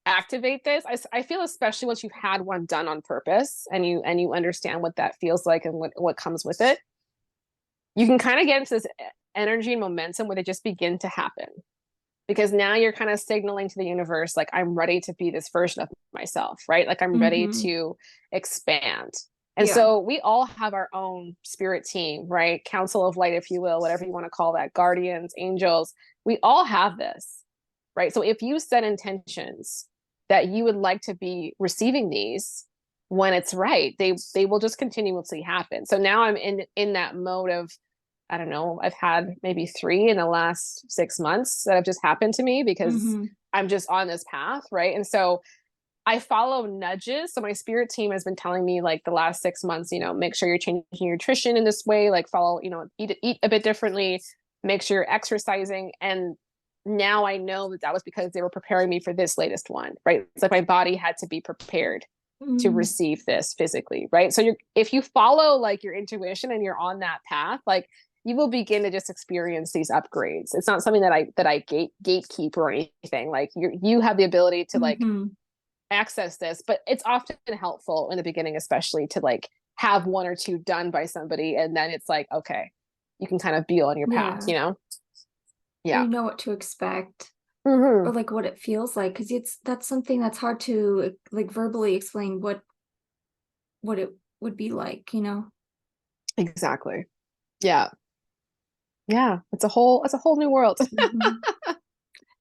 Speaker 2: activate this, I feel especially once you've had one done on purpose and you understand what that feels like and what comes with it, you can kind of get into this energy and momentum where they just begin to happen because now you're kind of signaling to the universe like I'm ready to be this version of myself, right? Like I'm ready
Speaker 1: Hmm.
Speaker 2: to expand. And
Speaker 1: Yeah.
Speaker 2: so we all have our own spirit team, right? Council of light, if you will, whatever you want to call that, guardians, angels. We all have this, right? So if you set intentions that you would like to be receiving these when it's right, they will just continuously happen. So now I'm in that mode of, I don't know, I've had maybe 3 in the last 6 months that have just happened to me because
Speaker 1: Hmm.
Speaker 2: I'm just on this path, right? And so I follow nudges. So my spirit team has been telling me like the last 6 months, make sure you're changing your nutrition in this way, like follow, eat a bit differently, make sure you're exercising. And now I know that was because they were preparing me for this latest one, right? It's like my body had to be prepared to
Speaker 1: Hmm.
Speaker 2: receive this physically, right? So if you follow like your intuition and you're on that path, like you will begin to just experience these upgrades. It's not something that I gatekeep or anything. Like you have the ability to like
Speaker 1: Hmm.
Speaker 2: access this, but it's often helpful in the beginning, especially to like have 1 or 2 done by somebody. And then it's like, okay, you can kind of be on your path,
Speaker 1: Yeah.
Speaker 2: Yeah.
Speaker 1: You know what to expect
Speaker 2: Mm-hmm.
Speaker 1: or like what it feels like because that's something that's hard to like verbally explain what it would be like.
Speaker 2: Exactly. Yeah. Yeah. It's a whole new world.
Speaker 1: Hmm.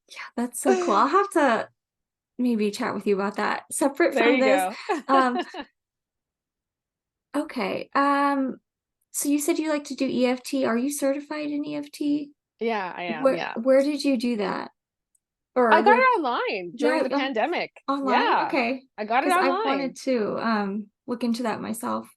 Speaker 1: Yeah, that's so cool. I'll have to maybe chat with you about that separate
Speaker 2: There
Speaker 1: from
Speaker 2: you
Speaker 1: this.
Speaker 2: go.
Speaker 1: Um, okay. So you said you like to do EFT. Are you certified in EFT?
Speaker 2: Yeah, I am.
Speaker 1: Where
Speaker 2: Yeah.
Speaker 1: where did you do that?
Speaker 2: I
Speaker 1: Or
Speaker 2: got
Speaker 1: where
Speaker 2: it online during
Speaker 1: yeah,
Speaker 2: the pandemic.
Speaker 1: online?
Speaker 2: Yeah.
Speaker 1: Okay.
Speaker 2: I got it
Speaker 1: Because I
Speaker 2: online.
Speaker 1: wanted to look into that myself.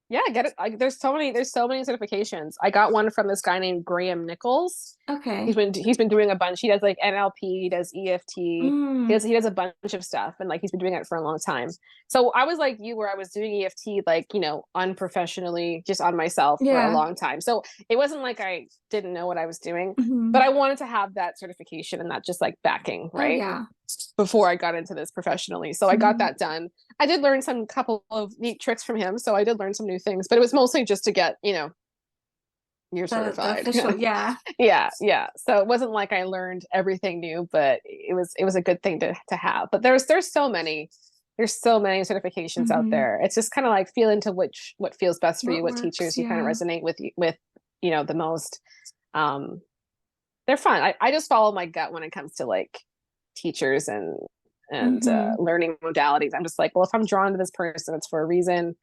Speaker 2: Yeah, get it. There's so many certifications. I got one from this guy named Graham Nichols.
Speaker 1: Okay.
Speaker 2: He's been doing a bunch. He does like NLP, he does EFT,
Speaker 1: Mm,
Speaker 2: he does a bunch of stuff, and like he's been doing it for a long time. So I was like you, where I was doing EFT like, you know, unprofessionally, just on myself for a
Speaker 1: yeah.
Speaker 2: long time. So it wasn't like I didn't know what I was doing, but
Speaker 1: Hmm.
Speaker 2: I wanted to have that certification and not just like backing,
Speaker 1: Oh
Speaker 2: right?
Speaker 1: yeah.
Speaker 2: Before I got into this professionally. So I got
Speaker 1: Hmm.
Speaker 2: that done. I did learn some couple of neat tricks from him. So I did learn some new things, but it was mostly just to get, you know, you're
Speaker 1: The
Speaker 2: certified.
Speaker 1: official, yeah.
Speaker 2: Yeah, yeah. So it wasn't like I learned everything new, but it was a good thing to have. But there's so many, there's so many certifications out
Speaker 1: Hmm.
Speaker 2: there. It's just kind of like feel into what feels best for you,
Speaker 1: What
Speaker 2: what
Speaker 1: works,
Speaker 2: teachers you kind of
Speaker 1: yeah.
Speaker 2: resonate with, you know, the most. Um, they're fun. I just follow my gut when it comes to like teachers and
Speaker 1: Hmm.
Speaker 2: learning modalities. I'm just like, well, if I'm drawn to this person, it's for a reason.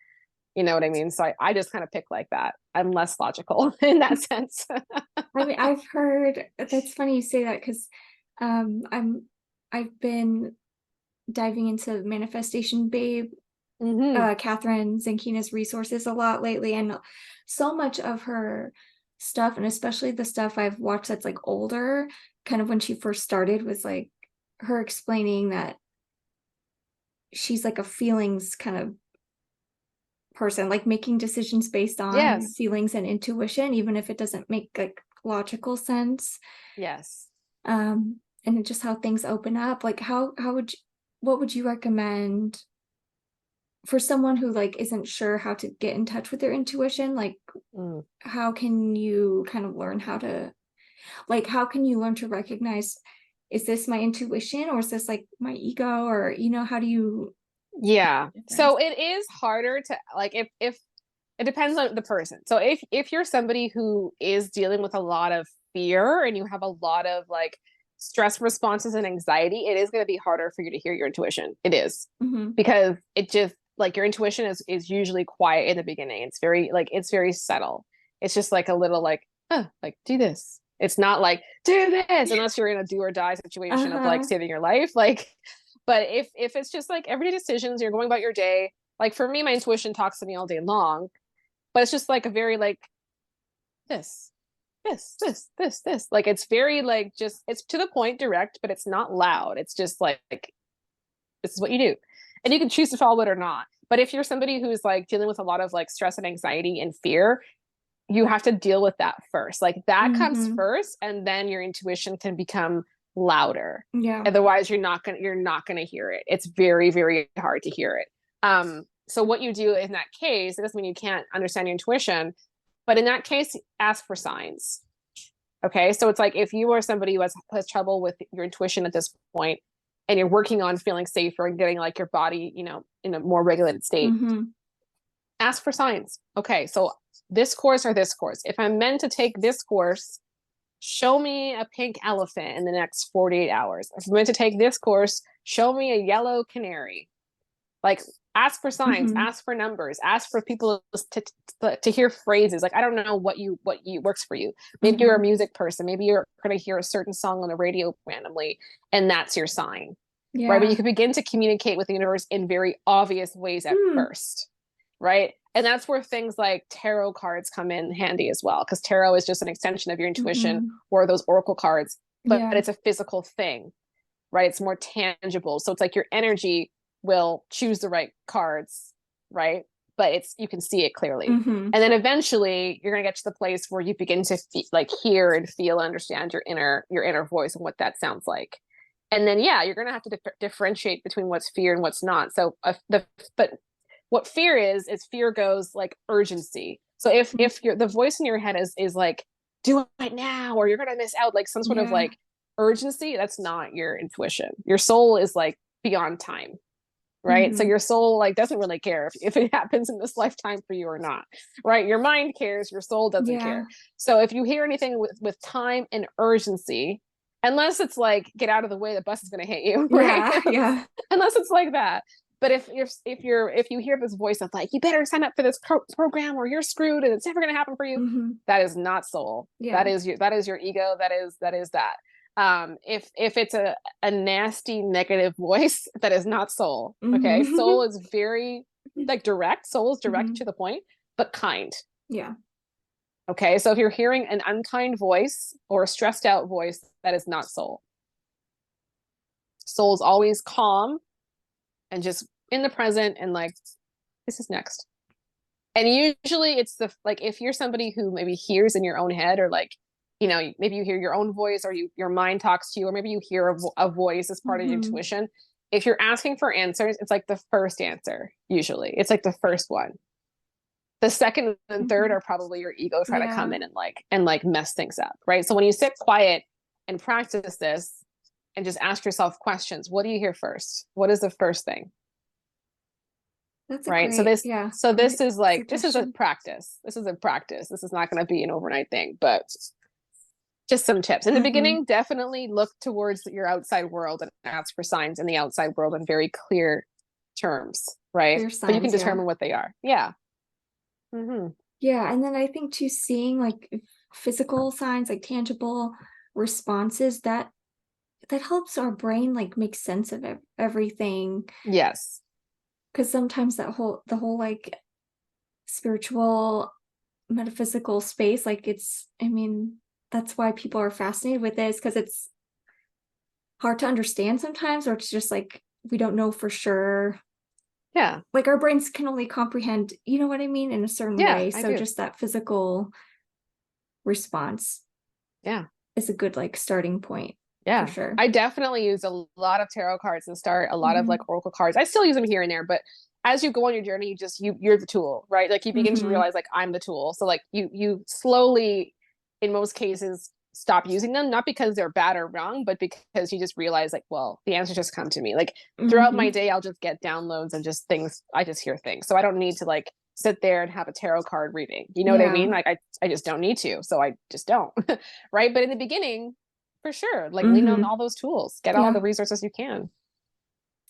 Speaker 2: You know what I mean? So I just kind of pick like that. I'm less logical in that sense.
Speaker 1: I mean, I've heard that's funny you say that because I've been diving into Manifestation Babe,
Speaker 2: Hmm.
Speaker 1: Catherine Zankina's resources a lot lately, and so much of her stuff, and especially the stuff I've watched that's like older, kind of when she first started, was like her explaining that she's like a feelings kind of person, like making decisions based on
Speaker 2: Yes.
Speaker 1: feelings and intuition, even if it doesn't make like logical sense.
Speaker 2: Yes.
Speaker 1: And just how things open up. Like how would you, what would you recommend for someone who like isn't sure how to get in touch with their intuition? Like
Speaker 2: Mm.
Speaker 1: how can you kind of learn how to, like how can you learn to recognize, is this my intuition or is this like my ego, or how do you
Speaker 2: Yeah.
Speaker 1: difference?
Speaker 2: So it is harder to like if it depends on the person. So if you're somebody who is dealing with a lot of fear and you have a lot of like stress responses and anxiety, it is going to be harder for you to hear your intuition. It is.
Speaker 1: Hmm.
Speaker 2: Because it just like your intuition is usually quiet in the beginning. It's very like it's very subtle. It's just like a little like, oh, like do this. It's not like do this unless you're in a do or die situation of like
Speaker 1: Uh-huh.
Speaker 2: saving your life. Like, but if it's just like everyday decisions, you're going about your day. Like for me, my intuition talks to me all day long, but it's just like a very like this, this. Like it's very like just it's to the point, direct, but it's not loud. It's just like this is what you do. And you can choose to follow it or not. But if you're somebody who's like dealing with a lot of like stress and anxiety and fear, you have to deal with that first. Like that comes
Speaker 1: Hmm.
Speaker 2: first, and then your intuition can become louder.
Speaker 1: Yeah.
Speaker 2: Otherwise, you're not gonna hear it. It's very, very hard to hear it. So what you do in that case, it doesn't mean you can't understand your intuition, but in that case, ask for signs. Okay. So it's like if you are somebody who has trouble with your intuition at this point and you're working on feeling safer and getting like your body, you know, in a more regulated state,
Speaker 1: Hmm.
Speaker 2: ask for signs. Okay. So this course or this course, if I'm meant to take this course, show me a pink elephant in the next 48 hours. If I'm meant to take this course, show me a yellow canary. Like ask for signs,
Speaker 1: Hmm.
Speaker 2: ask for numbers, ask for people to hear phrases. Like I don't know what you works for you. Maybe you're a
Speaker 1: Hmm.
Speaker 2: music person. Maybe you're going to hear a certain song on the radio randomly, and that's your sign, right? But you
Speaker 1: Yeah.
Speaker 2: can begin to communicate with the universe in very obvious ways at
Speaker 1: Hmm.
Speaker 2: first, right? And that's where things like tarot cards come in handy as well, because tarot is just an extension of your intuition
Speaker 1: Hmm.
Speaker 2: or those oracle cards, but
Speaker 1: Yeah.
Speaker 2: it's a physical thing, right? It's more tangible. So it's like your energy will choose the right cards, right? But it's you can see it clearly.
Speaker 1: Hmm.
Speaker 2: And then eventually you're going to get to the place where you begin to like hear and feel and understand your inner voice and what that sounds like. And then yeah, you're going to have to differentiate between what's fear and what's not. So but what fear is fear goes like urgency. So if you're the voice in your head is like do it now or you're going to miss out, like some sort of
Speaker 1: Yeah.
Speaker 2: like urgency, that's not your intuition. Your soul is like beyond time, right? So
Speaker 1: Hmm.
Speaker 2: your soul like doesn't really care if it happens in this lifetime for you or not, right? Your mind cares, your soul doesn't care.
Speaker 1: Yeah.
Speaker 2: So if you hear anything with time and urgency, unless it's like get out of the way, the bus is going to hit you, right?
Speaker 1: Yeah. Yeah.
Speaker 2: Unless it's like that. But if you hear this voice of like you better sign up for this program or you're screwed and it's never going to happen for you,
Speaker 1: Hmm.
Speaker 2: that is not soul.
Speaker 1: Yeah.
Speaker 2: That is your ego. That is that. If it's a nasty negative voice, that is not soul. Okay,
Speaker 1: Hmm.
Speaker 2: soul is very like direct. Soul is direct
Speaker 1: Hmm.
Speaker 2: to the point. but kind.
Speaker 1: Yeah.
Speaker 2: Okay. So if you're hearing an unkind voice or a stressed out voice, that is not soul. Soul's always calm and just in the present and like, this is next. And usually it's the, like, if you're somebody who maybe hears in your own head, or like, you know, maybe you hear your own voice, or your mind talks to you, or maybe you hear a voice as part of your intuition. If you're asking for answers, it's like the first answer. Usually it's like the first one. The second and third are probably your ego trying to come in and like mess things up. Right. So when you sit quiet and practice this and just ask yourself questions, what do you hear first? What is the first thing?
Speaker 1: That's
Speaker 2: right.
Speaker 1: great,
Speaker 2: So this,
Speaker 1: yeah,
Speaker 2: so this is like,
Speaker 1: suggestion.
Speaker 2: this is a practice. This is a practice. This is not going to be an overnight thing, but just some tips. In the beginning, definitely look towards your outside world and ask for signs in the outside world in very clear terms, right?
Speaker 1: Clear signs,
Speaker 2: but you can determine what they are. Yeah.
Speaker 1: Yeah. And then I think too, seeing like physical signs, like tangible responses, that helps our brain like make sense of everything.
Speaker 2: Yes.
Speaker 1: Because sometimes the whole like spiritual metaphysical space, like I mean, that's why people are fascinated with this, because it's hard to understand sometimes, or it's just like we don't know for sure.
Speaker 2: Yeah.
Speaker 1: Like our brains can only comprehend, you know what I mean, in a certain way. So just that physical response, is a good like starting point.
Speaker 2: Yeah,
Speaker 1: for sure.
Speaker 2: I definitely use a lot of tarot cards and start a lot of like oracle cards. I still use them here and there, but as you go on your journey, you're the tool, right? Like you begin to realize like I'm the tool. So like you slowly, in most cases, stop using them, not because they're bad or wrong, but because you just realize like, well, the answers just come to me. Like throughout my day, I'll just get downloads and just things. I just hear things, so I don't need to like sit there and have a tarot card reading. You know what I mean? Like I just don't need to, so I just don't. Right? But in the beginning, for sure, like lean on all those tools, get all the resources you can.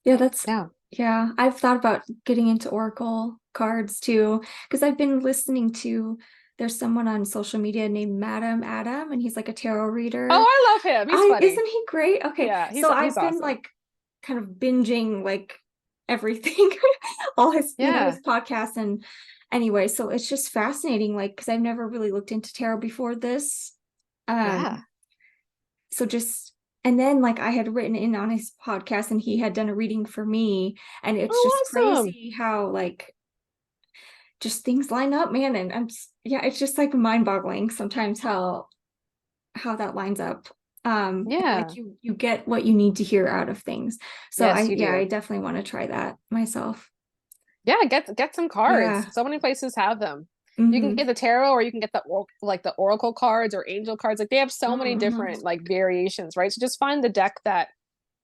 Speaker 1: Yeah, I've thought about getting into oracle cards too, because I've been listening to, there's someone on social media named Madam Adam, and he's like a tarot reader.
Speaker 2: Oh, I love him. He's funny.
Speaker 1: Isn't he great? Okay.
Speaker 2: Yeah,
Speaker 1: so I've been
Speaker 2: awesome.
Speaker 1: like kind of binging like everything, all his, you know, his podcasts. And anyway, so it's just fascinating, like, because I've never really looked into tarot before this. So just, and then like I had written in on his podcast, and he had done a reading for me, and it's just crazy how like just things line up, man. And it's just like mind-boggling sometimes how that lines up. Like you get what you need to hear out of things. So I definitely want to try that myself.
Speaker 2: Yeah, get some cards. So many places have them. You can get the tarot, or you can get the oracle cards or angel cards. Like they have so many different like variations, right? So just find the deck that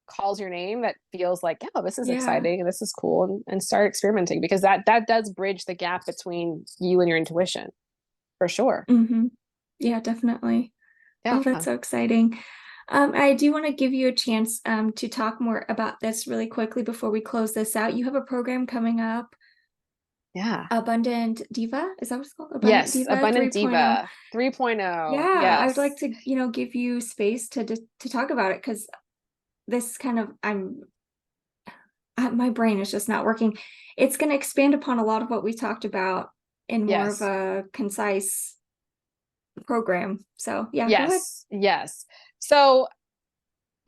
Speaker 2: calls your name, that feels like, oh, this is exciting and this is cool, and start experimenting, because that does bridge the gap between you and your intuition, for sure.
Speaker 1: Yeah, definitely. Oh, that's so exciting. I do want to give you a chance to talk more about this really quickly before we close this out. You have a program coming up. Abundant Diva, is that what it's called?
Speaker 2: Abundant Diva 3.0.
Speaker 1: Yeah, I'd like to, give you space to talk about it, because this kind of, my brain is just not working. It's going to expand upon a lot of what we talked about in more of a concise program. So go ahead.
Speaker 2: So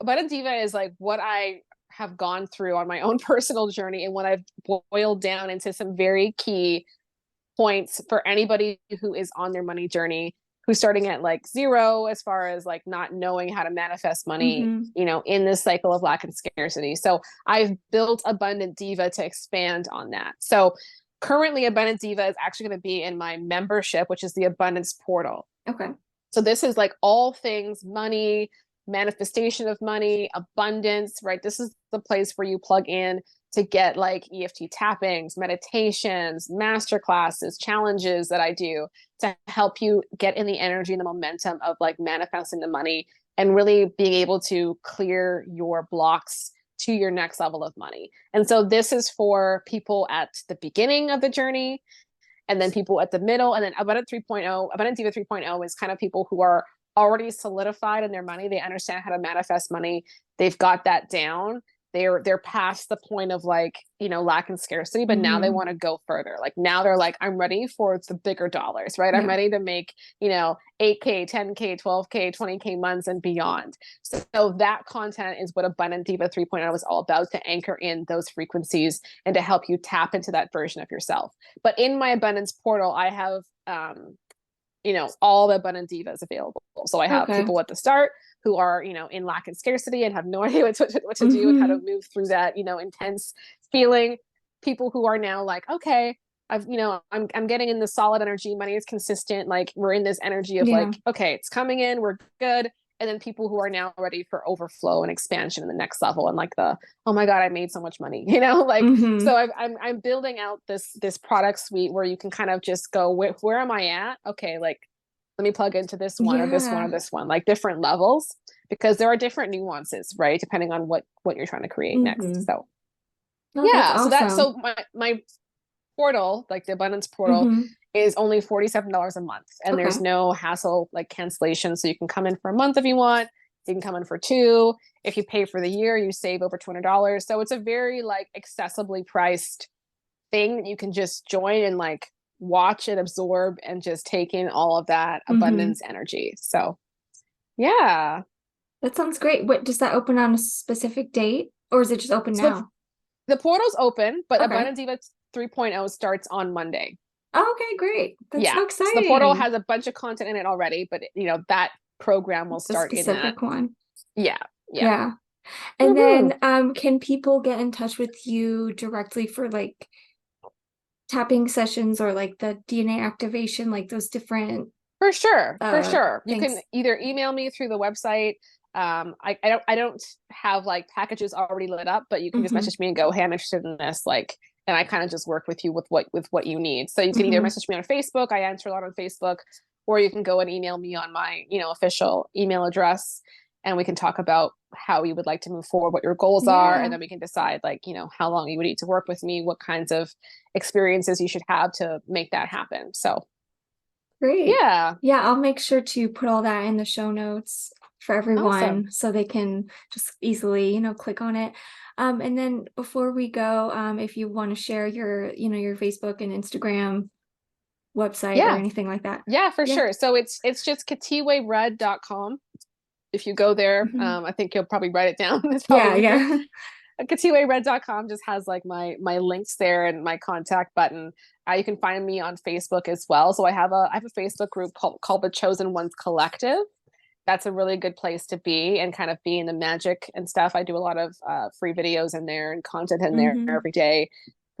Speaker 2: Abundant Diva is like what I have gone through on my own personal journey, and what I've boiled down into some very key points for anybody who is on their money journey, who's starting at like zero, as far as like not knowing how to manifest money, in this cycle of lack and scarcity. So I've built Abundant Diva to expand on that. So currently Abundant Diva is actually going to be in my membership, which is the Abundance Portal.
Speaker 1: Okay.
Speaker 2: So this is like all things money, manifestation of money, abundance, right? This is the place where you plug in to get like EFT tappings, meditations, master classes, challenges that I do to help you get in the energy and the momentum of like manifesting the money, and really being able to clear your blocks to your next level of money. And so this is for people at the beginning of the journey, and then people at the middle, and then Abundant Diva 3.0 is kind of people who are already solidified in their money. They understand how to manifest money. They've got that down. they're past the point of like, lack and scarcity, but now they want to go further. Like now they're like, I'm ready for the bigger dollars, right? I'm ready to make, 8K, 10K, 12K, 20K months and beyond. So that content is what Abundant Diva 3.0 is all about, to anchor in those frequencies and to help you tap into that version of yourself. But in my abundance portal, I have, all the Abundant Divas available. So I have people at the start who are, in lack and scarcity and have no idea what to do and how to move through that, intense feeling. People who are now like, okay, I'm getting in the solid energy. Money is consistent. Like we're in this energy of like, okay, it's coming in, we're good. And then people who are now ready for overflow and expansion in the next level, and like oh my God, I made so much money, so I'm building out this product suite where you can kind of just go, where am I at? Okay, like let me plug into this one or this one or this one, like different levels, because there are different nuances, right? Depending on what you're trying to create next. So
Speaker 1: that's awesome.
Speaker 2: So my portal, like the abundance portal, is only $47 a month, and there's no hassle like cancellation. So you can come in for a month if you want. You can come in for 2. If you pay for the year, you save over $200. So it's a very like accessibly priced thing that you can just join and like watch and absorb and just take in all of that abundance energy. So yeah,
Speaker 1: that sounds great. What, does that open on a specific date, or is it just open now?
Speaker 2: The portal's open, but Abundant Diva 3.0 starts on Monday.
Speaker 1: Oh, okay, great. That's so exciting.
Speaker 2: So the portal has a bunch of content in it already, but that program will start in that
Speaker 1: specific one.
Speaker 2: Yeah.
Speaker 1: And then can people get in touch with you directly for like tapping sessions or like the DNA activation, like those different
Speaker 2: For sure. You
Speaker 1: things?
Speaker 2: can either email me through the website. I don't have like packages already lit up, but you can just message me and go, hey, I'm interested in this, like, and I kind of just work with you with what you need. So you can either message me on Facebook, I answer a lot on Facebook, or you can go and email me on my official email address, and we can talk about how you would like to move forward, what your goals are, and then we can decide like how long you would need to work with me, what kinds of experiences you should have to make that happen. So
Speaker 1: great. I'll make sure to put all that in the show notes for everyone, so they can just easily click on it. And then before we go, if you want to share your your Facebook and Instagram website or anything like that.
Speaker 2: For sure. So it's just KhethiweRudd.com. If you go there, I think you'll probably write it down. It's probably KhethiweRudd.com just has like my links there and my contact button. You can find me on Facebook as well. So I have a Facebook group called the Chosen Ones Collective. That's a really good place to be and kind of be in the magic and stuff. I do a lot of free videos in there and content in there every day.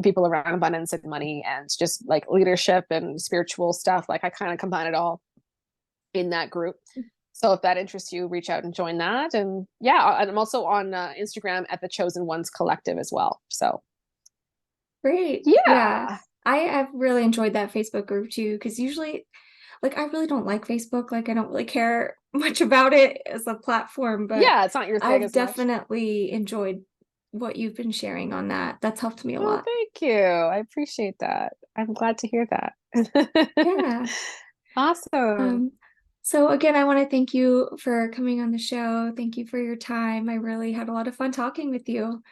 Speaker 2: People around abundance and money and just like leadership and spiritual stuff. Like I kind of combine it all in that group. So if that interests you, reach out and join that. And I'm also on Instagram at the Chosen Ones Collective as well. So
Speaker 1: great. I have really enjoyed that Facebook group too, because usually like I really don't like Facebook. Like I don't really care much about it as a platform, but
Speaker 2: it's not your thing.
Speaker 1: I've definitely enjoyed what you've been sharing on that. That's helped me a lot.
Speaker 2: Thank you. I appreciate that. I'm glad to hear that. Awesome.
Speaker 1: So again, I want to thank you for coming on the show. Thank you for your time. I really had a lot of fun talking with you.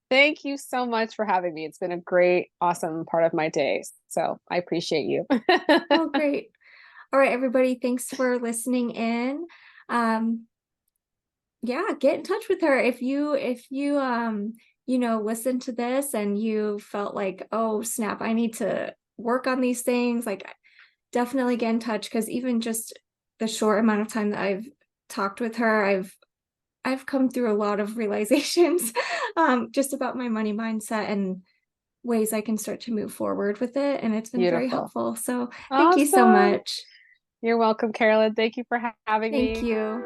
Speaker 2: Thank you so much for having me. It's been a great, awesome part of my day. So I appreciate you.
Speaker 1: Oh, great. All right, everybody. Thanks for listening in. Get in touch with her. If you listen to this and you felt like, oh, snap, I need to work on these things, like definitely get in touch, because even just the short amount of time that I've talked with her, I've come through a lot of realizations just about my money mindset and ways I can start to move forward with it. And it's been very helpful. So thank you so much.
Speaker 2: You're welcome, Carolyn. Thank you for having me.
Speaker 1: Thank you.